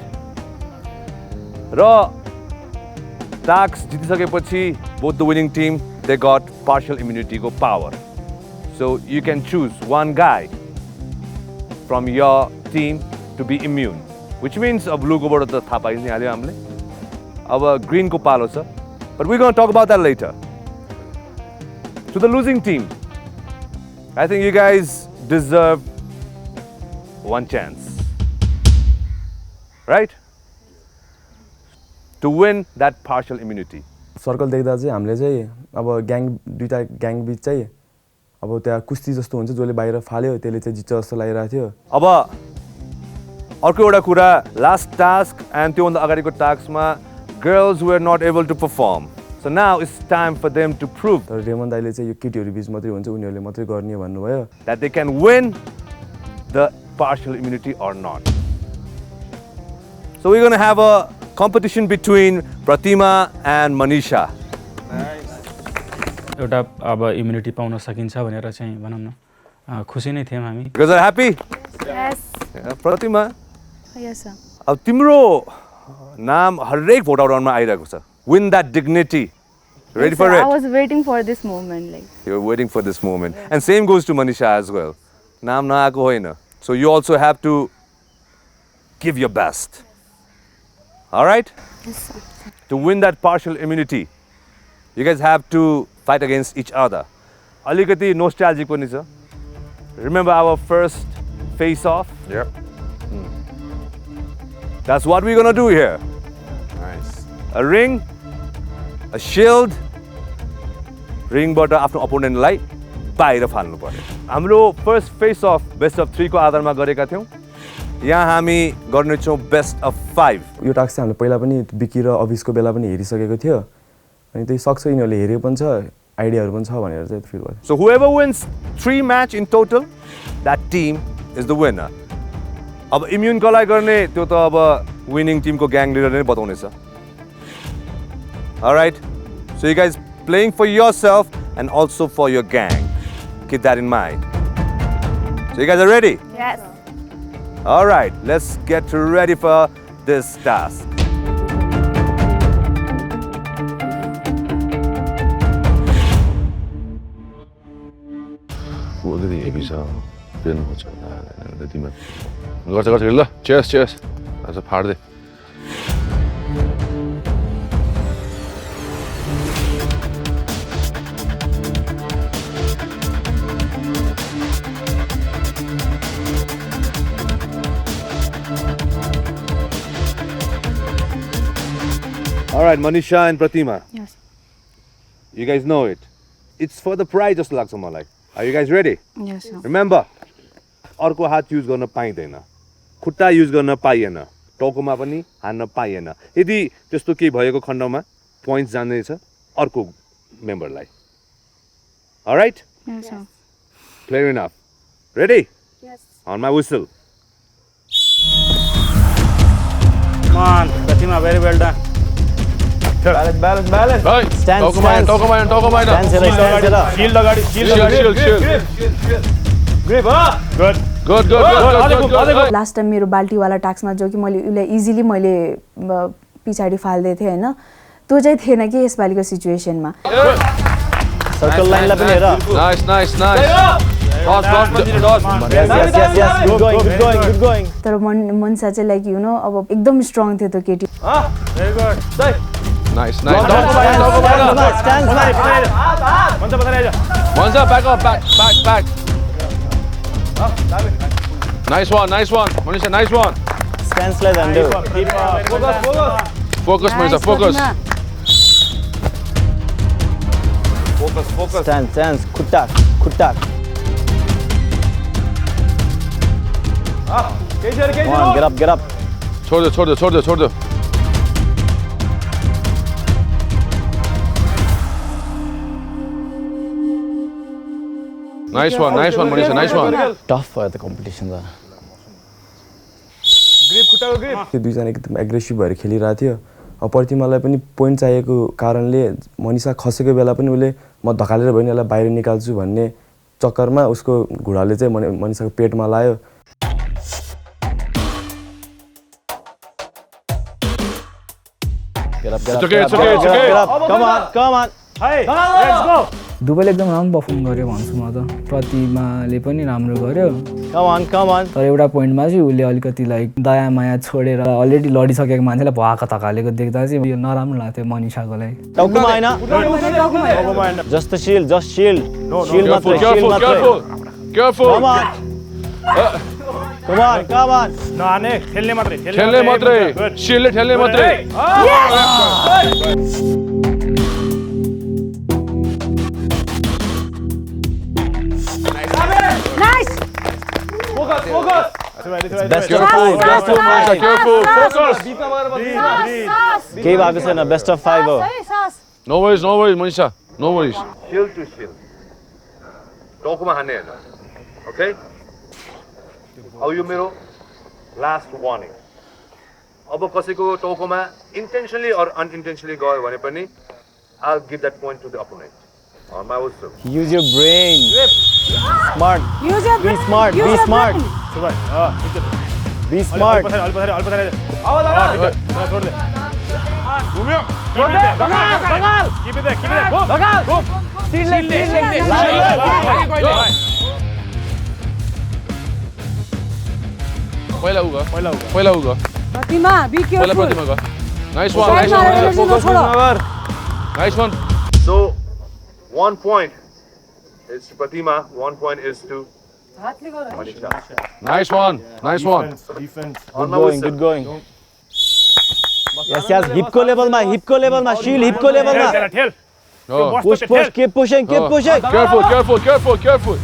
E: र task जितिसकेपछि both the winning team they got partial immunity को power. So you can choose one guy from your team to be immune, which means a blue को बाट त थाहा पाइ नै हाल्यो हामीले. अब green को पालो छ. But we're going to talk about that later. To the losing team, I think you guys deserve one chance. Right? To win that partial immunity.
M: Circle देख्दा चाहिँ हामीले चाहिँ अब दुईटा ग्याङ बीच चाहिँ अब त्यहाँ कुस्ती जस्तो हुन्छ जसले बाहिर फाल्यो त्यसले चाहिँ जित्छ जस्तो लागिरहेको थियो.
E: अब अर्को एउटा कुरा लास्ट टास्क एन्ड त्योभन्दा अगाडिको टास्कमा girls were not able to perform. So now it's time for them to prove
M: तर रेमन दाइले चाहिँ यो केटीहरू बीच मात्रै हुन्छ उनीहरूले मात्रै गर्ने भन्नुभयो
E: that they can win the partial immunity or not. So we're going to have a competition between Pratima and Manisha.
C: एउटा अब इम्युनिटी पाउन सकिन्छ भनेर चाहिँ भनौँ न खुसी नै थियौँ हामी.
E: You guys are happy?
O: Yes.
E: Pratima,
O: Yes, sir.
E: अब तिम्रो नाम हरेक भोट राउन्डमा आइरहेको छ. Win that dignity. Ready for it?
O: I was waiting for this moment.
E: You're waiting for this moment. And same goes to Manisha as well. Naam naaako hoina. So you also have to give your best. All right?
O: Yes, sir.
E: To win that partial immunity, you guys have to fight against each other. Alikati nostalgic pani cha. Remember our first face-off?
G: Yep.
E: That's what we're going to do here.
G: Nice.
E: A ring, a shield, ringबाट आफ्नो अपोनेन्टलाई बाहिर फाल्नु पर्यो. हाम्रो first face of best of 3 को आधारमा गरेका थियौँ. यहाँ हामी गर्नेछौँ बेस्ट अफ 5.
M: यो टास्क चाहिँ हामीले पहिला पनि बिकी र अभिसको बेला पनि हेरिसकेको थियो अनि त्यही सक्छ यिनीहरूले हेरेको पनि छ आइडियाहरू पनि छ भनेर चाहिँ फिल भयो.
E: So whoever wins 3 match in total, that team is the winner. अब इम्युन कसलाई गर्ने त्यो त अब विनिङ टिमको ग्याङ लिडरले नै बताउनेछ. All right? So you guys playing for yourself and also for your gang. Keep that in mind. So you guys are ready?
O: Yes.
E: All right, let's get ready for this task.
K: अलिकति heavy छ pain खोज्छ तिमीहरू गर्छ ल chess chess अच्छा फाड्दै.
E: All right, Manisha and Pratima.
O: Yes.
E: You guys know it. It's for the prize just लाग्छ मलाई. Are you guys ready?
O: Yes, sir.
E: Remember, अर्को हात युज गर्न पाइँदैन. खुट्टा युज गर्न पाइएन. टाउकोमा पनि हान्न पाइएन. यदि त्यस्तो केही भएको खण्डमा पोइन्ट्स जाँदैछ अर्को मेम्बरलाई. All right?
O: Yes, sir.
E: Clear enough. Ready?
O: Yes.
E: On my whistle.
C: Come on, Pratima, very well done.
F: Balance. Stand.
K: Talk about it.
F: Shield अगाडि,
K: Shield.
F: Grip, Good.
K: Good.
J: Last time मेरो बाल्टीवाला टास्कमा जो कि मैले उसलाई इजिली मैले पछाडि फाल्दै थिएँ होइन त्यो चाहिँ थिएन कि यसपालिको सिचुएसनमा.
F: सर्कल लाइनलाई पनि हेर.
K: Nice.
F: Yes. Good going.
J: तर मनसा चाहिँ लाइक यु नो अब एकदम स्ट्रङ थियो त्यो केटी.
F: Very good.
K: Nice.
F: Stand.
K: Monza, back up, back. Nice one. Manisha, nice one.
F: Stance like undo.
K: Focus, Manisha, focus.
E: Focus.
F: Stance. Kutak. Come on, get up.
K: छोड़ दो. Nice one, Manisha, nice one.
F: Tough for the competition.
E: Grip खुट्टाको grip.
M: त्यो दुईजना एकदम aggressive भएर खेलिरहेको थियो. अब प्रतिमालाई पनि पोइन्ट चाहिएको कारणले मनिषा खसेको बेला पनि उसले म धकालेर भयो नि यसलाई बाहिर निकाल्छु भन्ने चक्करमा उसको घुँडाले चाहिँ मनिषाको पेटमा लायो.
F: Get up, get
K: It's
F: up,
K: okay,
F: get
K: it's
F: up,
K: okay,
F: get
K: it's
F: up,
K: okay.
F: get up. Come on, come on.
C: Hey, let's go.
L: दुवैले एकदम राम्रो पर्फर्म गर्यो भन्छु म त प्रतिमाले पनि राम्रो गर्यो
F: Come on.
L: तर एउटा पोइन्टमा चाहिँ उसले अलिकति लाइक दया माया छोडेर अलरेडी लडिसकेको मान्छेलाई भाका धकालेको देख्दा चाहिँ यो नराम्रो लाग्थ्यो मनिषाको लागि
F: टाउकोमा हैन Just the shield, just shield. Shield
K: Careful,
F: मात्रै, shield
K: careful,
F: मात्रै.
K: careful.
F: Come on. Come on.
C: नहाने खेल्ने मात्रै
K: ठेल्ने मात्रै शिलले ठेल्ने मात्रै
J: Nice!
F: Best of
K: Careful, careful, Manisha, careful. Focus.
F: केही भएको छैन बेस्ट अफ 5 हो
K: No worries, Manisha. No worries.
E: Shield to shield. टाउकोमा हान्ने हैन. Okay? अब यो मेरो लास्ट वार्निङ. अब कसैको टाउकोमा intentionally or unintentionally गयो भने पनि I'll give that point to the opponent. On my wisdom.
F: Use your brain. Smart.
J: Use your
F: Be
J: brain.
F: smart.
J: Use
F: Be
J: your
F: smart.
J: brain.
F: Be smart.
K: पहिला उगा
J: Pratima, be
K: पहिला
J: careful.
K: प्रतिमा गा Nice one,
J: Side
K: nice one.
J: मारेर
K: Focus,
J: छोडो।
K: Nice one.
E: So 1 point is to Pratima, 1 point is to Manisha.
K: Nice one. Nice one.
E: On my
F: Good
E: wisdom.
F: going. Yes, hipko levelमा, shield hipko levelमा.
K: Oh.
F: Push, keep pushing.
K: Careful.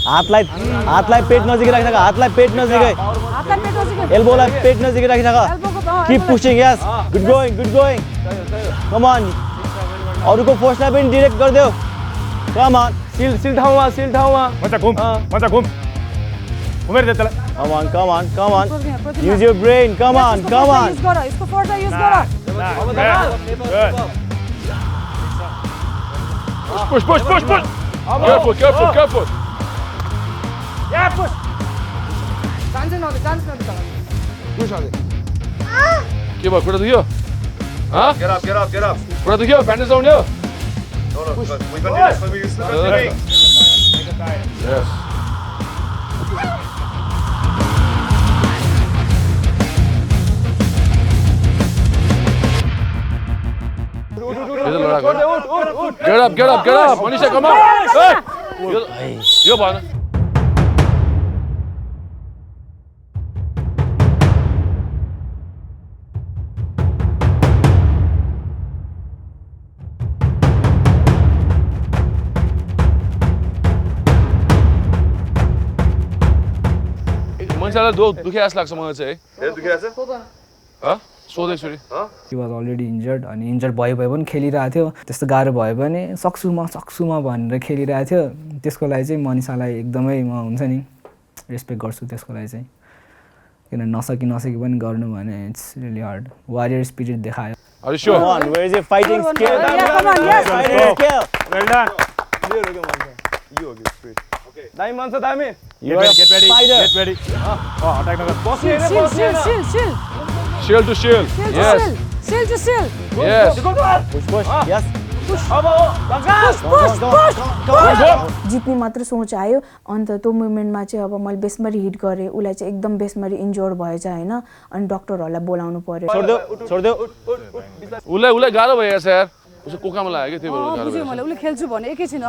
F: हातलाई पेट नजिकै राखिराख हातलाई पेट नजिकै
J: हातलाई पेट नजिकै
F: एल्बोलाई पेट नजिकै राखिराख keep pushing yes good going come on अरूको फोर्सलाई पनि डिरेक्ट गर्देऊ कम अन सिल ठाउँमा
C: मजा घुम घुमेर दे त्यसलाई
F: come on use your brain come on
J: use गर इसको फोर्स युज गर
K: Push. Careful. के भयो कुरा दुख्यो
E: Get up.
K: कुरा दुख्यो ब्यान्डेज आउने हो
E: No, we continue. So we use the
K: Yes. Get up. Manisha, come on. Hey. यो भएन मान्छेलाई दुखे जस्तो लाग्छ मलाई चाहिँ है सोधेको छु नि
L: हि वाज अलरेडी इन्जर्ड अनि इन्जर्ड भए पनि खेलिरहेको थियो त्यस्तो गाह्रो भयो भने सक्छु म भनेर खेलिरहेको थियो त्यसको लागि चाहिँ मनिषालाई एकदमै म हुन्छ नि रेस्पेक्ट गर्छु त्यसको लागि चाहिँ किन नसकी पनि गर्नु भने it's really hard warrior spirit देखायो
K: Are you sure?
F: Come on, where is your fighting skill?
J: Come on, yes.
F: Fighting skill.
C: Well done.
F: दामी You are a fighter.
C: Get ready. Attack नगर.
K: Shield to shield. Yes.
J: Shield to shield.
K: Yes.
F: Push. Yes.
O: जित्ने मात्र सोच आयो अन्त त्यो मुभमेन्टमा चाहिँ अब मैले बेसमरी हिट गरेँ उसलाई चाहिँ एकदम बेसमरी इन्जोर्ड भएछ हैन अनि डाक्टरहरूलाई बोलाउनु पर्यो
F: छोड्देऊ
K: उसलाई गाह्रो भयो यार उसको कोकामा लाग्यो के त्यो गाह्रो
J: बुझ्यो मैले उसले खेल्छु भने एकैछिन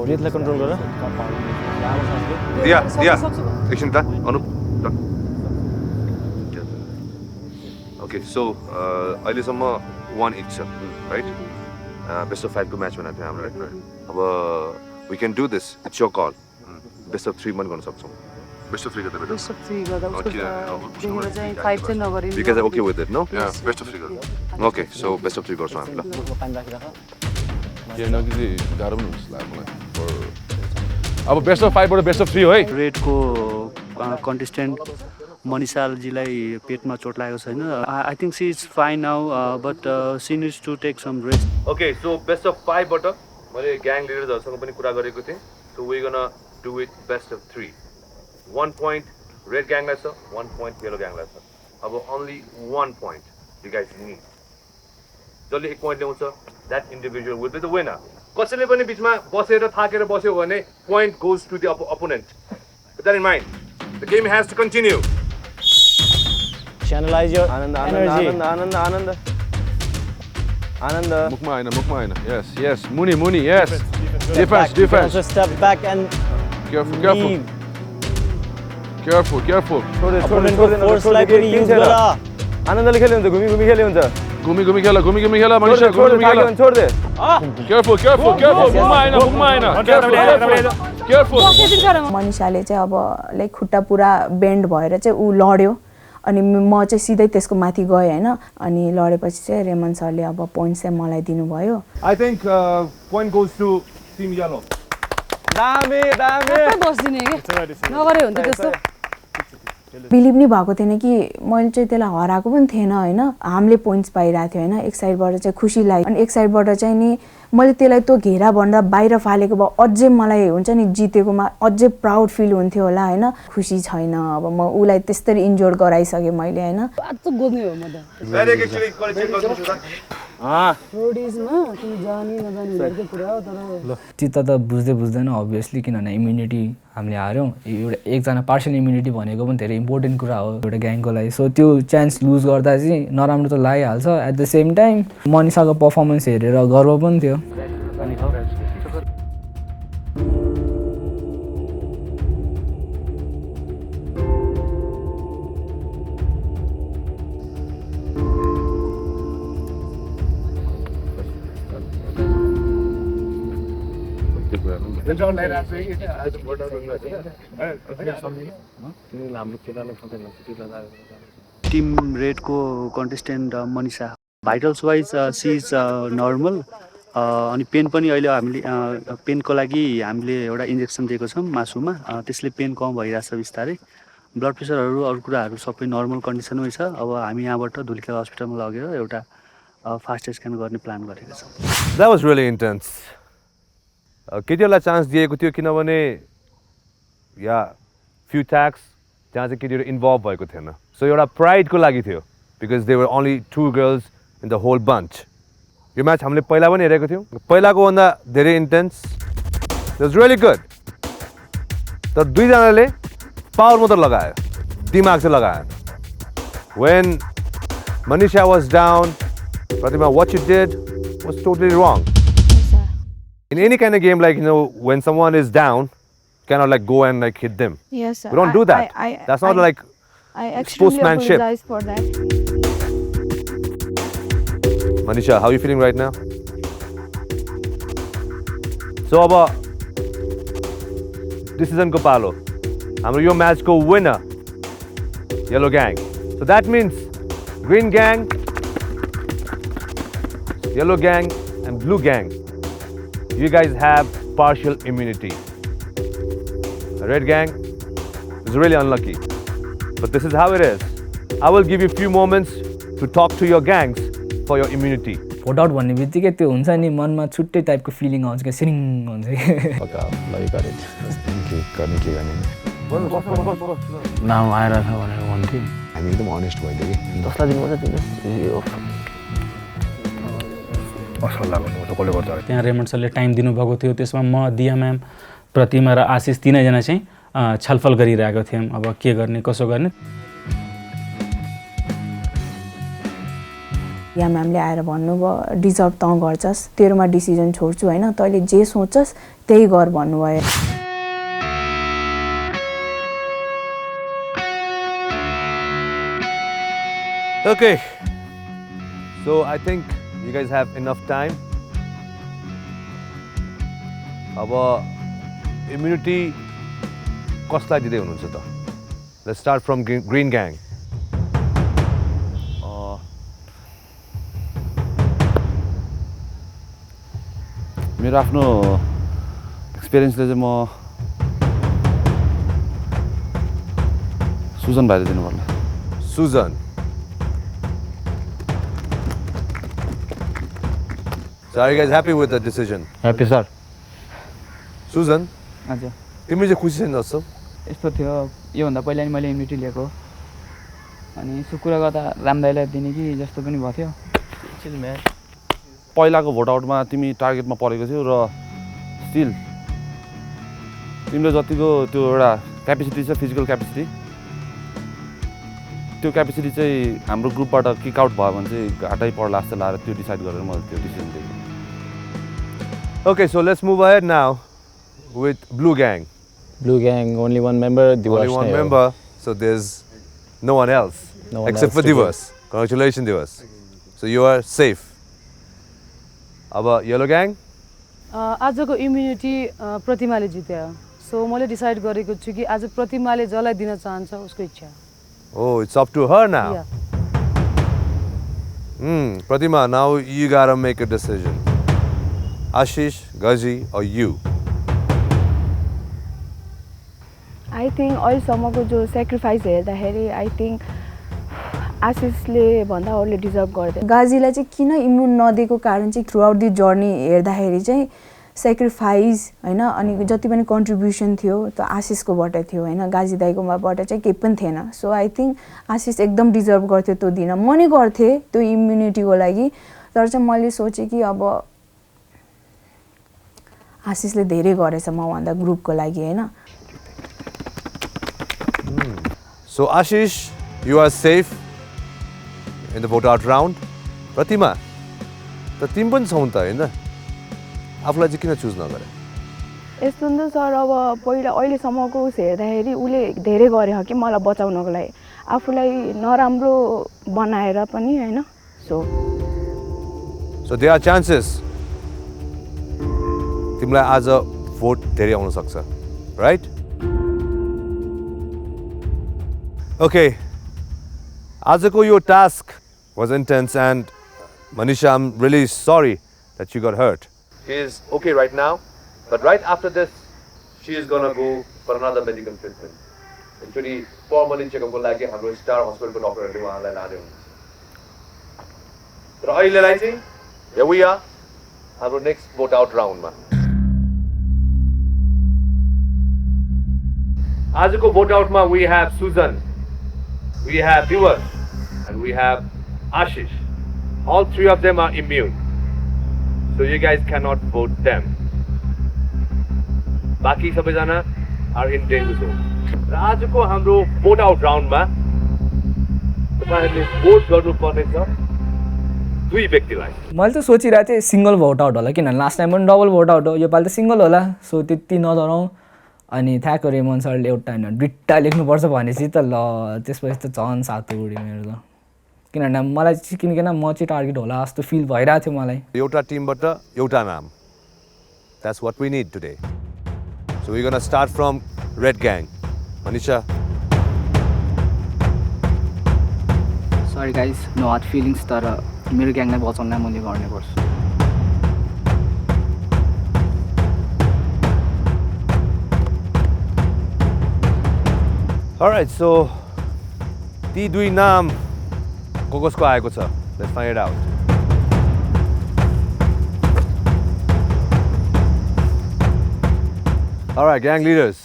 F: ब्रेथलाई कन्ट्रोल गर
E: दिया एकछिन त अनुप ओके सो अहिलेसम्म 1 each छ राइट बेस्ट अफ 5 को म्याच बनाएको थियो हाम्रो अब we can do this it's your call best of 3 पनि गर्न सक्छौँ बेस्ट अफ 3 गर्दा बेटर
J: बेस्ट अफ 3 गर्दा उसको
E: Okay,
J: देखेर चाहिँ 5 चाहिँ नगरिनु
E: You guys are okay with it, no? Yeah, best of 3 गर्दा. Okay, so best of 3 गर्छौँ हामी ल.
K: किन कि गाह्रो पनि हुन्छ लाग्छ मलाई अब बेस्ट अफ 5 बाट बेस्ट अफ 3 हो है
Q: रेडको कन्टेस्टेन्ट मनिषाजीलाई पेटमा चोट लागेको छैन I think she is fine now but she needs to take some rest
E: Okay, so best of 5 बाट मैले ग्याङ लिडर्सहरुसँग पनि कुरा गरेको थिएँ. So we gonna do it best of 3. 1 point red ग्याङलाई छ, 1 point yellow ग्याङलाई छ. अब only 1 point you guys need. जसले 1 point ल्याउँछ that individual will be the winner. कसैले पनि बिचमा बसेर थाकेर बस्यो भने point goes to the opponent. Keep that in mind. The game has to continue.
F: Channelize your energy.
M: Ananda.
K: मुखमा हैन yes मुनि yes defense
F: Also step back and
K: careful
F: force लाई पनि use गर
M: आनन्दले खेल्यो हुन्छ घुमी खेल्यो हुन्छ
K: घुमी खेला मनिषा घुमी खेला
M: छोड दे
K: careful मुखमा हैन careful
O: मनिषाले चाहिँ अब लाइक खुट्टा पुरा बेन्ड भएर चाहिँ ऊ लड्यो अनि म चाहिँ सिधै त्यसको माथि गएँ हैन अनि लडेपछि चाहिँ रेमन सरले अब पोइन्ट्स चाहिँ मलाई दिनुभयो
E: I think point goes to team yellow.
M: दामी
J: दोष दिने के नगरे हुन्छ त्यस्तो
O: बिलिभ नि भएको थिएन कि मैले चाहिँ त्यसलाई हराएको पनि थिएन हैन हामीले पोइन्ट्स पाइरहेको थियो हैन एक साइडबाट चाहिँ खुसी लाग्यो अनि एक साइडबाट चाहिँ नि मैले त्यसलाई त्यो घेरा भन्दा बाहिर फालेको भए अझै मलाई हुन्छ नि जितेकोमा अझै प्राउड फिल हुन्थ्यो होला हैन खुसी छैन अब म उलाई त्यसरी इन्जोर गराइसके मैले हैन
J: अझ गोद्ने हो म त रोडिजमा तिमी जानी नजानी भनेको कुरा हो तर
L: चित्त त बुझ्दैन अभियसली किनभने इम्युनिटी हामीले हार्यौँ एउटा एकजना पार्सल इम्युनिटी भनेको पनि धेरै इम्पोर्टेन्ट कुरा हो एउटा ग्याङको लागि सो त्यो चान्स लुज गर्दा चाहिँ नराम्रो त लागिहाल्छ एट द सेम टाइम मनिषाको पर्फर्मेन्स हेरेर गर्व पनि थियो
Q: टिम रेडको contestant Manisha vitals wise she is normal अनि पेन पनि अहिले हामीले पेनको लागि हामीले एउटा इन्जेक्सन दिएको छौँ मासुमा त्यसले पेन कम भइरहेछ बिस्तारै ब्लड प्रेसरहरू अरू कुराहरू सबै नर्मल कन्डिसनमै छ अब हामी यहाँबाट धुलिखेल हस्पिटलमा लगेर एउटा फास्ट स्क्यान गर्ने प्लान गरेका छौँ
E: That was really intense. केटीहरूलाई चान्स दिएको थियो किनभने या फ्यु ट्याक्स जहाँ चाहिँ केटीहरू इन्भल्भ भएको थिएन सो एउटा प्राइडको लागि थियो because they were only 2 girls in the whole bunch यो म्याच हामीले पहिला पनि हेरेको थियौँ पहिलाको भन्दा धेरै intense it was really good तर दुईजनाले पावर मात्र लगायो दिमाग चाहिँ लगायो when Manisha was down Pratima what you did was totally wrong In any kind of game, like, you know, when someone is down, you cannot like go and like hit them.
O: Yes, sir.
E: We don't do that. That's not like
O: I extremely
E: sportsmanship.
O: apologize for that.
E: Manisha, how are you feeling right now? So, Abba, decision ko palo. Hamro yo match ko winner, yellow gang. So that means green gang, yellow gang, and blue gang. You guys have partial immunity. The red gang is really unlucky. But this is how it is. I will give you a few moments to talk to your gangs for your immunity.
L: Vote out भन्ने बित्तिकै त्यो हुन्छ नि मनमा छुट्टै टाइपको feeling आउँछ क्या सिरिङ हुन्छ
C: नाम आएर छ भनेर भन्थ्यो
G: हामी एकदम अनेस्ट भइदियो कि
C: जसलाई दिनुपर्छ दिनुहोस् असल लाग्नु कसले गर्छ त्यहाँ रेमन्ड सरले टाइम दिनुभएको थियो त्यसमा म दिया म्याम प्रतिमा र आशिष तीनैजना चाहिँ छलफल गरिरहेको थियौँ अब के गर्ने कसो गर्ने
O: या म्यामले आएर भन्नुभयो डिजर्भ तँ गर्छस् तेरोमा डिसिजन छोड्छु होइन तैँले जे सोच्छस् त्यही गर भन्नुभयो
E: Okay. So I think you guys have enough time. अब immunity कसलाई दिँदै हुनुहुन्छ त Let's start from Green Gang.
R: मेरो आफ्नो एक्सपिरियन्सले चाहिँ म सुजन भाइले दिनु पर्ला
E: Susan. So are you guys happy with the decision?
F: Happy, sir.
E: Susan,
L: हजुर
E: तिमी चाहिँ खुसी छैन जस्तो?
L: यस्तो थियो योभन्दा पहिला नि मैले इम्युनिटी लिएको अनि यसो कुरा गर्दा राम दाइलाई दिने कि जस्तो पनि भएको थियो
R: पहिलाको भोट आउटमा तिमी टार्गेटमा परेको थियौ र स्टिल तिमीले जतिको त्यो एउटा क्यापेसिटी छ फिजिकल क्यापेसिटी त्यो क्यापेसिटी चाहिँ हाम्रो ग्रुपबाट किक आउट भयो भने चाहिँ घाटै पर्ला जस्तो लागेर त्यो डिसाइड गरेर मैले त्यो डिसिजन लिएँ
E: Okay, so let's move ahead now with Blue Gang.
F: Blue Gang, only one member, Divas.
E: Only one member, so there's no one else
F: No one
E: except
F: else
E: for
F: to
E: Divas. Congratulations, Divas. So you are safe. अब Yellow Gang?
J: आजको immunity प्रतिमाले जित्यो so मैले decide गरेको छु कि आज प्रतिमाले जसलाई दिन चाहन्छ उसको इच्छा
E: Oh, it's up to her now. Pratima, now you gotta make a decision. Ashish, Gaji, or you?
O: I think अहिलेसम्मको जो सेक्रिफाइस हेर्दाखेरि आई थिङ्क आशिषले भन्दा अरूले डिजर्भ गर्दै गाजीलाई चाहिँ किन इम्युन नदिएको कारण चाहिँ थ्रु आउट दि जर्नी हेर्दाखेरि चाहिँ सेक्रिफाइस होइन अनि जति पनि कन्ट्रिब्युसन थियो त्यो आशिषकोबाट थियो होइन गाजी दाइकोबाट चाहिँ केही पनि थिएन सो आई थिङ्क आशिष एकदम डिजर्भ गर्थ्यो त्यो दिन म नै गर्थेँ त्यो इम्युनिटीको लागि तर चाहिँ मैले सोचेँ कि अब आशिषले धेरै गरेछ मभन्दा ग्रुपको लागि होइन
E: So Ashish, you are safe in the vote out round. Pratima, the team पनि छौ नि त हैन आफुलाई चाहिँ किन चुज नगरे
O: यस्तो नि त सर अब पहिला अहिलेसम्मको उस हेर्दाखेरि उसले धेरै गरे हो कि मलाई बचाउनको लागि आफूलाई नराम्रो बनाएर पनि हैन
E: So there are chances तिमीलाई आज भोट धेरै आउन सक्छ right? Okay, आजको यो task was intense and Manisha, I'm really sorry that you got hurt. She is okay right now, but right after this, she is gonna go for another medical treatment. Actually, formally check-up को लागि हाम्रो star हस्पिटलको डाक्टरहरूले उहाँलाई लाने हुनुहुन्छ। तर अहिलेलाई चाहिँ here we are, हाम्रो next vote out round मा। आजको vote out मा we have Susan, we have Divas, and we have Ashish. All three of them are immune, so you guys cannot vote them. बाकी सबैजना are in danger zone. र आजको हाम्रो vote out round मा तपाईहरुले vote गर्नुपर्ने छ दुई व्यक्तिलाई।
L: मैले त सोचिरहेको थिएँ सिंगल भोट आउट होला किनभने लास्ट टाइम पनि डबल भोट आउट हो योपालि त सिंगल होला सो त्यति नडराउँ अनि थाको रेमन सरले एउटा हैन दुईटा लेख्नुपर्छ भनेपछि त ल त्यसपछि त झन् सातो उड्यो मेरो त किनभने मलाई चाहिँ किनकिन म चाहिँ टार्गेट होला जस्तो फिल भइरहेको थियो मलाई
E: एउटा टिमबाट एउटा नाम That's what we need today. So we're gonna start from Red Gang. Manisha.
L: Sorry guys no hard feelings तर मेरो ग्याङलाई बचाउनलाई मैले गर्नुपर्छ
E: Alright, so ती दुई नाम कसको आएको छ? Let's find it out. Alright, gang leaders.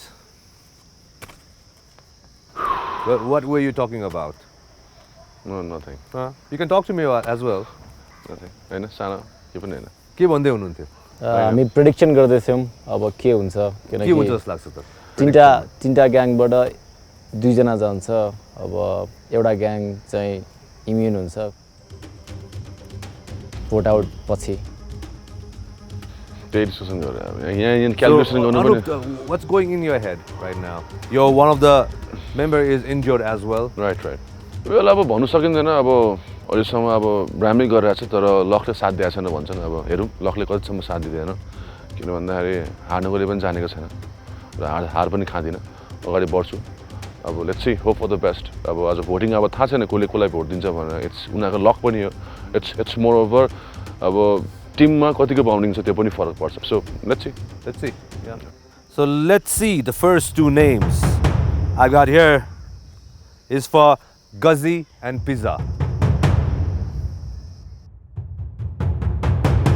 E: What were you talking about?
N: No, nothing.
E: You can talk to me as well.
N: Nothing. हैन सानो के पनि हैन
E: के भन्दै हुनुहुन्थ्यो?
F: हामी प्रेडिक्सन गर्दैछौँ अब के हुन्छ
E: के हुन्छ जस्तो लाग्छ त?
F: तीनटा ग्याङबाट दुईजना जान्छ अब एउटा ग्याङ चाहिँ इम्युन हुन्छ भोट आउट पछि
N: त्यही डिस्कसन गरे यहाँ क्याल्कुलेसन गर्नु पर्ने
E: What's going in your head right now? You're one of the member is injured as well.
N: Right. Well, अब भन्नु सकिँदैन अब अहिलेसम्म अब राम्रै गरिरहेको छ तर लकले साथ दिएको छैन भन्छन् अब हेरौँ लकले कतिसम्म साथ दिँदैन किन भन्दाखेरि हार्नुकोले पनि जानेको छैन र हार पनि खाँदिनँ अगाडि बढ्छु अब let's see hope for the best अब आज भोटिङ अब थाहा छैन कसले कसलाई भोट दिन्छ भनेर इट्स उनीहरूको लक पनि हो इट्स मोर ओभर अब टिममा कतिको बाउन्डिङ छ त्यो पनि फरक पर्छ so let's see
E: So let's see the first two names I got here is for Guzzy and Pizza.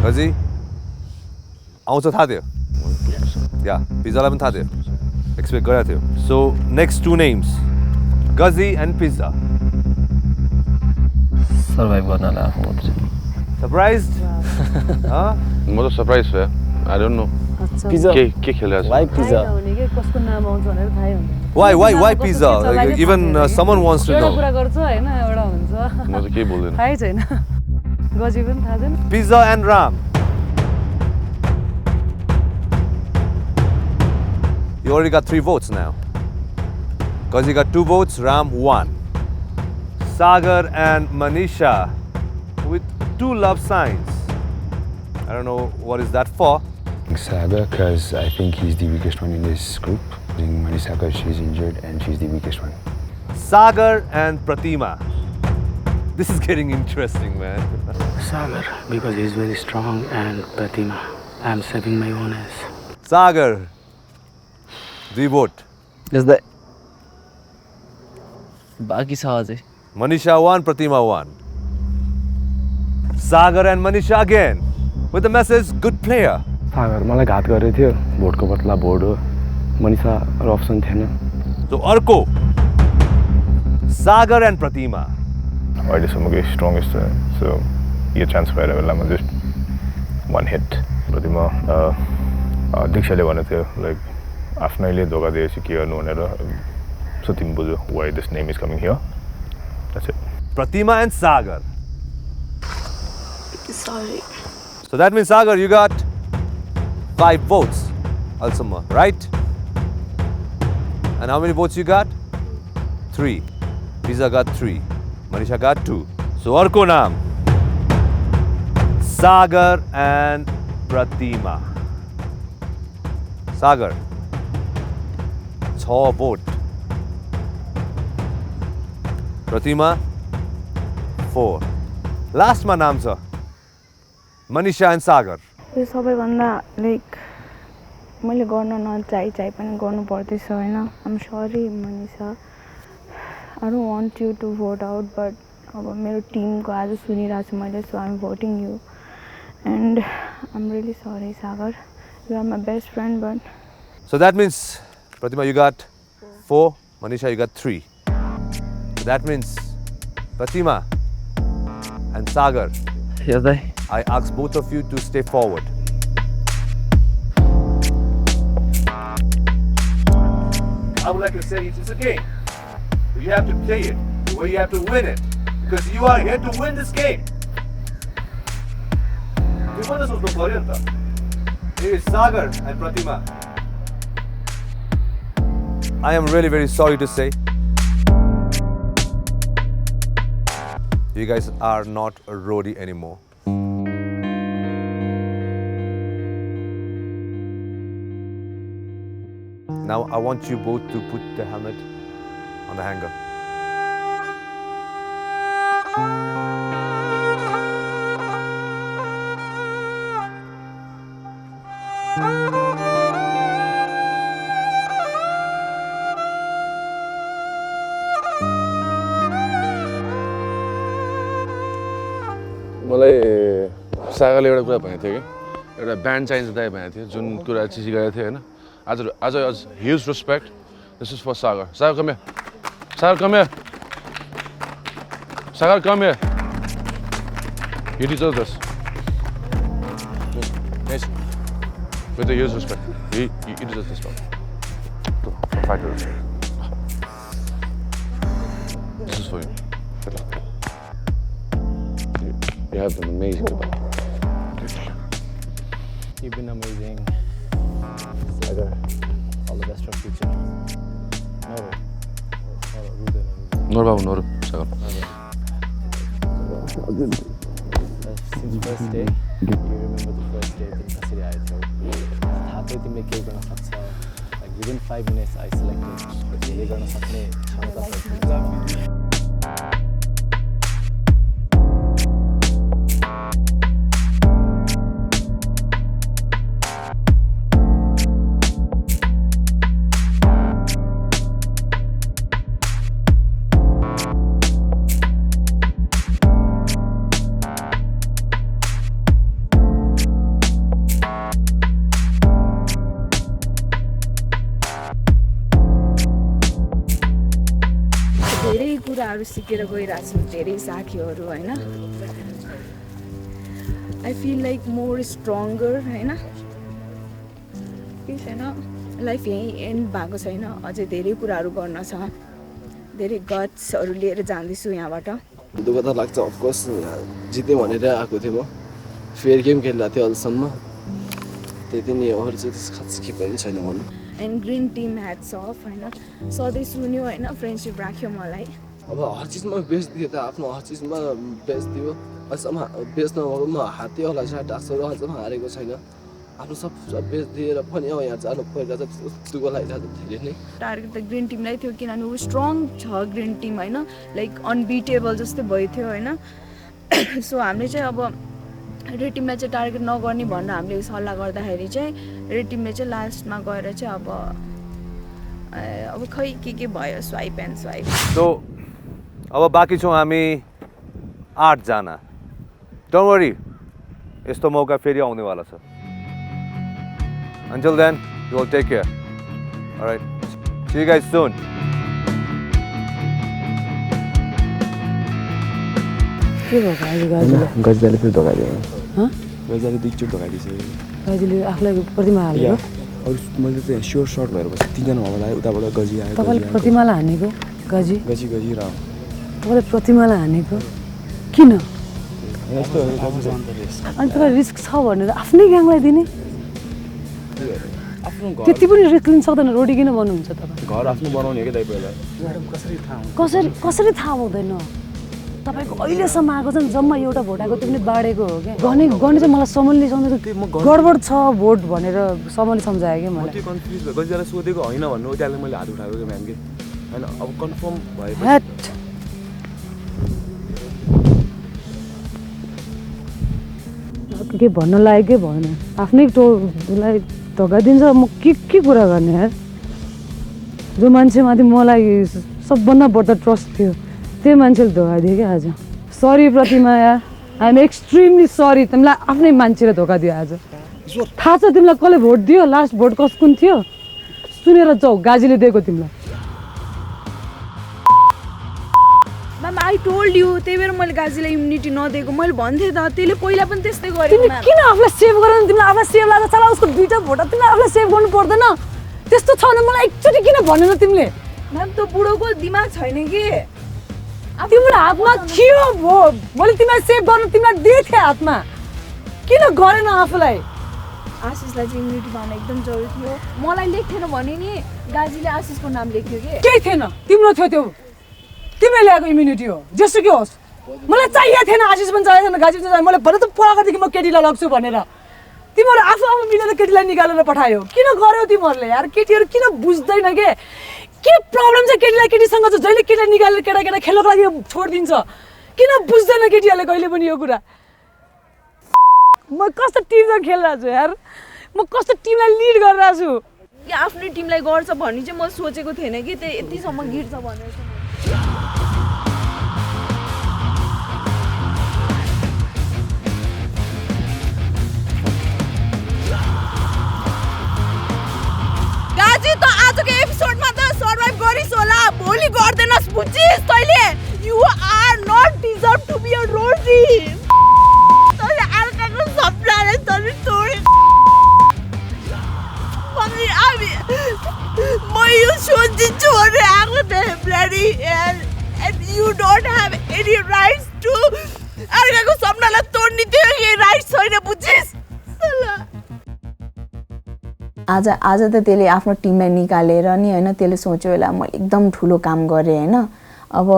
E: Guzzy, आउँछ थाहा थियो या पिज्जालाई पनि थाहा थियो एक्सपेक्ट गरेको थियो so next two names Guzzy and Pizza.
F: Survive गर्नलाई आफू
E: Surprised?
N: म त सरप्राइज भयो आई डोन्ट नो
F: Pizza.
N: के खेलेको छ
F: Why pizza?
J: कसको नाम आउँछ भनेर थाहै हुँदैन
E: Why pizza? Like, even someone wants to
J: एउटा
E: know.
J: कुरा गर्छ हैन एउटा हुन्छ
N: म त केही बोल्दैन
J: थाहै छैन गजी पनि थाहा छैन
E: Pizza and Ram. You already got 3 votes now. Guzzy got 2 votes, Ram 1. Sagar and Manisha with 2 love signs. I don't know what is that for.
G: Saga, because I think he's the weakest one in this group. Manisha, because she's injured and she's the weakest one.
E: Sagar and Pratima. This is getting interesting, man.
S: Sagar, because he's very strong, and Pratima, I'm saving my own ass.
E: Sagar. 3 vote.
F: Is that? बाकी छ अझै
E: Manisha 1, Pratima 1. Sagar and Manisha again with the message, good player.
M: सागर मलाई घात गरेको थियो भोटको बदला vote हो मनिषा र अप्सन थिएन
E: So अर्को Sagar and Pratima.
H: अहिलेसम्मकै स्ट्रङ्गेस्ट सो यो चान्स भएर बेलामा जस्ट 1 हिट प्रतिमा दीक्षाले भनेको थियो लाइक आफ्नैले धोका दिएपछि के गर्नु भनेर सो तिमी बुझ्यो why this name is coming here that's it
E: Pratima and Sagar.
O: Sorry.
E: So that means Sagar, you got 5 votes, Alsama, right? And how many votes you got? 3. Pizza got 3. Manisha got 2. So arko naam. Sagar and Pratima. Sagar. 6 vote. Pratima 4. Last ma naam cha. Manisha and Sagar.
O: यो सबैभन्दा like मैले गर्न नचाहि पनि गर्नु पर्दैछ हैन I'm sorry Manisha I don't want you to vote out but अब मेरो टिमको आज सुनिरहेको छु मैले so I am voting you and I am really sorry Sagar you are my best friend but
E: So that means, Pratima, you got 4. Manisha, you got 3. So that means, Pratima and Sagar.
F: Yes,
E: I ask both of you to stay forward. I would like to say it's a game. You have to play it the way you have to win it. Because you are here to win this game. Here is Sagar and Pratima. I am really very sorry to say you guys are not a roadie anymore. Now I want you both to put the helmet on the hanger.
N: मलाई सागरले एउटा कुरा भनेको थियो कि एउटा band चाहिन्छ दाइ भनेको थियो जुन कुरा चिजी गरेको थियो होइन आज huge respect this is for Sagar Sagar come here Sagar come here you deserve this yes with a huge respect he deserves this one fighter this is for you. You have been amazing.
F: You've been amazing. Sagar, all the best for future.
N: Noru, Sagar.
F: Since first day, you remember the first day in Kasiri आए थे. थाहा थियो तिमीले केही गर्न सक्छ. Like within 5 minutes I selected धेरै गर्न सक्ने क्षमता छ।
O: धेरै कुराहरू सिकेर गइरहेको छु, धेरै साथीहरू होइन। I feel like more stronger होइन। केही छैन, लाइफ यहीँ एन्ड भएको छैन, अझै धेरै कुराहरू गर्न छ, धेरै गट्सहरू लिएर जाँदैछु यहाँबाट।
I: दुःख त लाग्छ अफकोर्स, जितेँ भनेर आएको थिएँ म, फेयर गेम खेलिरहेको थिएँ अहिलेसम्म, त्यति नै अरू चाहिँ खास के पनि छैन भन्नु।
O: And green team hats off होइन, सधैँ सुन्यो होइन, फ्रेन्डसिप राख्यो मलाई।
I: अब हर चिजमा बेस्ट दियो त, आफ्नो हर चिजमा बेस्ट दियो, अहिलेसम्म बेस्ट नभएको म हात्ती होला सायद डाक्सहरू अहिलेसम्म हारेको छैन, आफ्नो सब बेस्ट दिएर पनि अब यहाँ जानु परिरहेको छ, दुःख लागिरहेको छ धेरै नै।
O: टार्गेट त ग्रिन टिमलाई थियो किनभने ऊ स्ट्रङ छ ग्रिन टिम होइन, लाइक अनबिटेबल जस्तै भयो होइन। सो हामीले चाहिँ अब रेड टिमलाई चाहिँ टार्गेट नगर्ने भनेर हामीले सल्लाह गर्दाखेरि चाहिँ रेड टिमले चाहिँ लास्टमा गएर चाहिँ अब खै के भयो, स्वाइप एन्ड स्वाइप।
E: सो अब बाँकी छौँ हामी 8 जना। डोन्ट वरी, यस्तो मौका फेरि आउनेवाला छ। Until then, you all take care. All right. See you guys soon.
J: के भयो गाजीले?
M: गजदाले फेरि धोकाइदियो।
J: हँ?
M: गजदाले दुईचोटि धोकाइदियो।
J: गाजीले आफूलाई प्रतिमा हालेको?
M: अरू मैले चाहिँ स्योर सर्ट भएर बसेँ, 3 जना हवाला आयो, उताबाट गजी आयो।
J: तपाईँले प्रतिमालाई हानेको? गजी
M: र
J: तपाईँले प्रतिमालाई हानेको किन?
M: यस्तो
J: अनि तपाईँ रिस्क छ भनेर आफ्नै ग्याङलाई दिने? त्यति पनि रिस्क लिन सक्दैन, रोडी किन बन्नुहुन्छ तपाईँ?
M: घर आफ्नो बनाउने के दाइ पहिला?
J: कसरी थाहा हुँदैन? तपाईँको अहिलेसम्म आएको छ नि, जम्मा एउटा भोट आएको, त्यो पनि बाँडेको हो क्या। गर्ने चाहिँ मलाई समनले सम्झाएको गडबड छ भोट भनेर समनले सम्झायो क्या मलाई।
M: त्यो कन्फ्युज भयो, गजीलाई सोधेको होइन भन्नु, त्यहाँले मैले हात उठाएको क्या म्याम के होइन। अब कन्फर्म भयो
J: के भन्न लागेकै भएन, आफ्नै टोलाई धोका दिन्छ। म के कुरा गर्ने यार, जो मान्छेमाथि मलाई सबभन्दा बढ्ता ट्रस्ट थियो त्यो मान्छेले धोका दियो क्या आज। सरी प्रतिमा यार, आइ एम एक्सट्रिमली सरी, तिमीलाई आफ्नै मान्छेले धोका दियो आज। थाहा छ तिमीलाई कसले भोट दियो? लास्ट भोट कुन थियो सुनेर जाऊ, गाजीले दिएको तिमीलाई।
O: म्याम आई टोल्ड यु, त्यही भएर मैले गाजीलाई इम्युनिटी नदिएको। मैले भन्थेँ त, त्यसले पहिला पनि त्यस्तै गरेँ।
J: तिमीले किन आफूलाई सेभ गरेन? तिमीलाई आफूलाई सेभ लाग्छ चला, उसको दुईटा भोट तिमीलाई आफूलाई सेभ गर्नु पर्दैन? त्यस्तो छ भने मलाई एकचोटि किन भनेन तिमीले?
O: म्याम त्यो बुढोको दिमाग छैन कि,
J: तिम्रो हातमा थियो भोट, मैले तिमीलाई सेभ गर्नु तिमीलाई दिएको थिएँ हातमा, किन गरेन आफूलाई?
O: आशिषलाई चाहिँ इम्युनिटी पाउन एकदम जरुरी थियो। मलाई लेख्थेन भने नि गाजीले आशिषको नाम लेख्थ्यो कि।
J: केही थिएन, तिम्रो थियो त्यो, तिमीले ल्याएको इम्युनिटी हो, जेसुकै होस्। मलाई चाहिएको थिएन, आशिष पनि चाहिएको थिएन, गाजी पनि चाहियो। मैले भने त पराकोदेखि म केटीलाई लग्छु भनेर, तिमीहरू आफू मिलेर केटीलाई निकालेर पठायो। किन गर्यौ तिमीहरूले यार? केटीहरू किन बुझ्दैन के प्रब्लम छ केटीलाई? केटीसँग चाहिँ जहिले केटीलाई निकालेर केटा खेल्नको लागि छोडिदिन्छ, किन बुझ्दैन केटीहरूले कहिले पनि यो कुरा? म कस्तो टिमसँग खेलिरहेको छु यार, म कस्तो टिमलाई लिड गरिरहेको छु।
O: कि आफ्नै टिमलाई गर्छ भन्ने चाहिँ म सोचेको थिएन कि त्यो यतिसम्म गिर्छ भनेर।
D: गाजी त आजको एपिसोडमा त सर्भाइभ गरिस् होला, भोलि गर्दैनस् बुझिस् तैले? You are not deserve to be a roadie. तैले अर्काको सपनाले तैले तोडे। म यो सोचिन्छु भने आएको थिएँ bloody and you don't have any rights to अर्काको सपनालाई तोड्ने थियो, यही राइट्स छैन बुझिस्?
O: आज त त्यसले आफ्नो टिमलाई निकालेर नि होइन, त्यसले सोच्यो होला म एकदम ठुलो काम गरेँ होइन। अब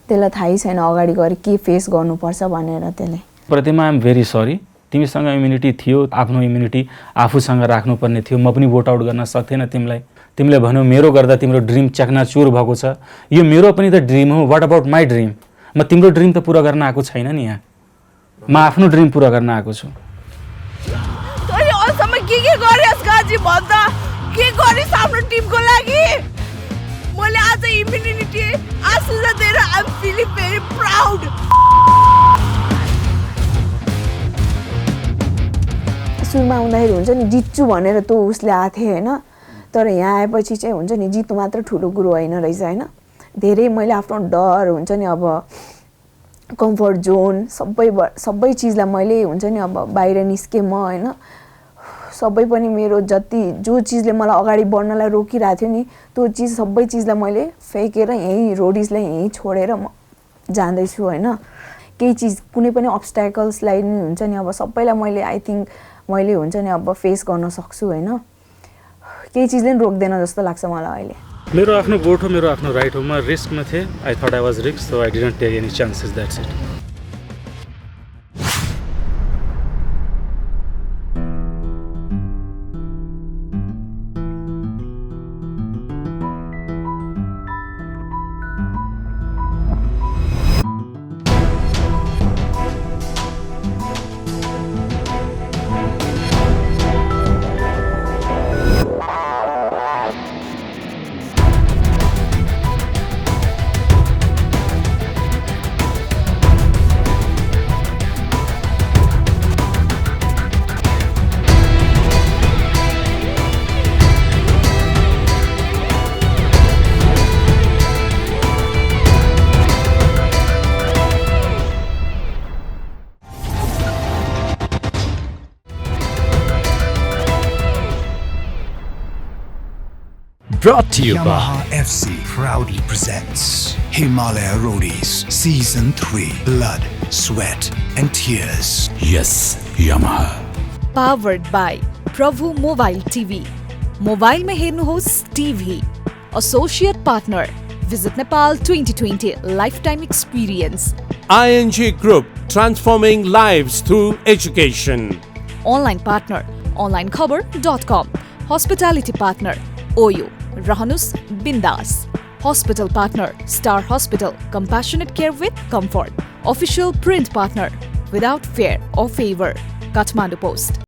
O: त्यसलाई थाहै छैन अगाडि गएर के फेस गर्नुपर्छ भनेर त्यसले।
C: प्रतिमा आई एम भेरी सरी, तिमीसँग इम्युनिटी थियो, आफ्नो इम्युनिटी आफूसँग राख्नुपर्ने थियो। म पनि भोट आउट गर्न सक्थेन तिमीलाई। तिमीले भन्यौ मेरो गर्दा तिम्रो ड्रिम चकनाचुर भएको छ। यो मेरो पनि त ड्रिम हो। What about my dream? म तिम्रो ड्रिम त पुरा गर्न आएको छैन नि यहाँ। म आफ्नो ड्रिम पुरा गर्न आएको छु।
D: तैँले अहिलेसम्म के गरेस् गाजी भन्दा? के गरिस् आफ्नो टिमको लागि? मैले आज इम्युनिटी आशीर्वाद दिएर I am feeling very proud.
O: सुरुमा आउँदाखेरि हुन्छ नि जित्छु भनेर तँ उसले आएको थिएँ होइन, तर यहाँ आएपछि चाहिँ हुन्छ नि जित्नु मात्र ठुलो कुरो होइन रहेछ होइन। धेरै मैले आफ्नो डर हुन्छ नि अब कम्फर्ट जोन सबै चिजलाई मैले हुन्छ नि अब बाहिर निस्केँ म होइन। सबै पनि मेरो जो चिजले मलाई अगाडि बढ्नलाई रोकिरहेको थियो नि त्यो चिज सबै चिजलाई मैले फेकेर यहीँ रोडिजलाई यहीँ छोडेर म जाँदैछु होइन। केही चिज कुनै पनि अब्स्ट्याकल्सलाई नि हुन्छ नि अब सबैलाई मैले आई थिङ्क मैले हुन्छ नि अब फेस गर्न सक्छु होइन। केही चिजले नि रोक्दैन जस्तो लाग्छ मलाई अहिले।
C: मेरो आफ्नो भोट हो, मेरो आफ्नो राइट हो। म रिस्कमा थिएँ। I thought I was risk, so I didn't take any chances, that's it.
A: Brought to you by Yamaha FC proudly presents Himalaya Roadies Season 3 Blood, Sweat and Tears.
T: Yes, Yamaha.
U: Powered by Prabhu Mobile TV. Mobile में हेर्नुहोस् TV. Associate partner. Visit Nepal 2020 Lifetime Experience.
V: ING Group, transforming lives through education.
U: Online partner. onlinekhabar.com. Hospitality partner. OYO. Rahanus Bindas. Hospital partner. Star Hospital. Compassionate care with comfort. Official print partner. Without fear or favor. Kathmandu Post.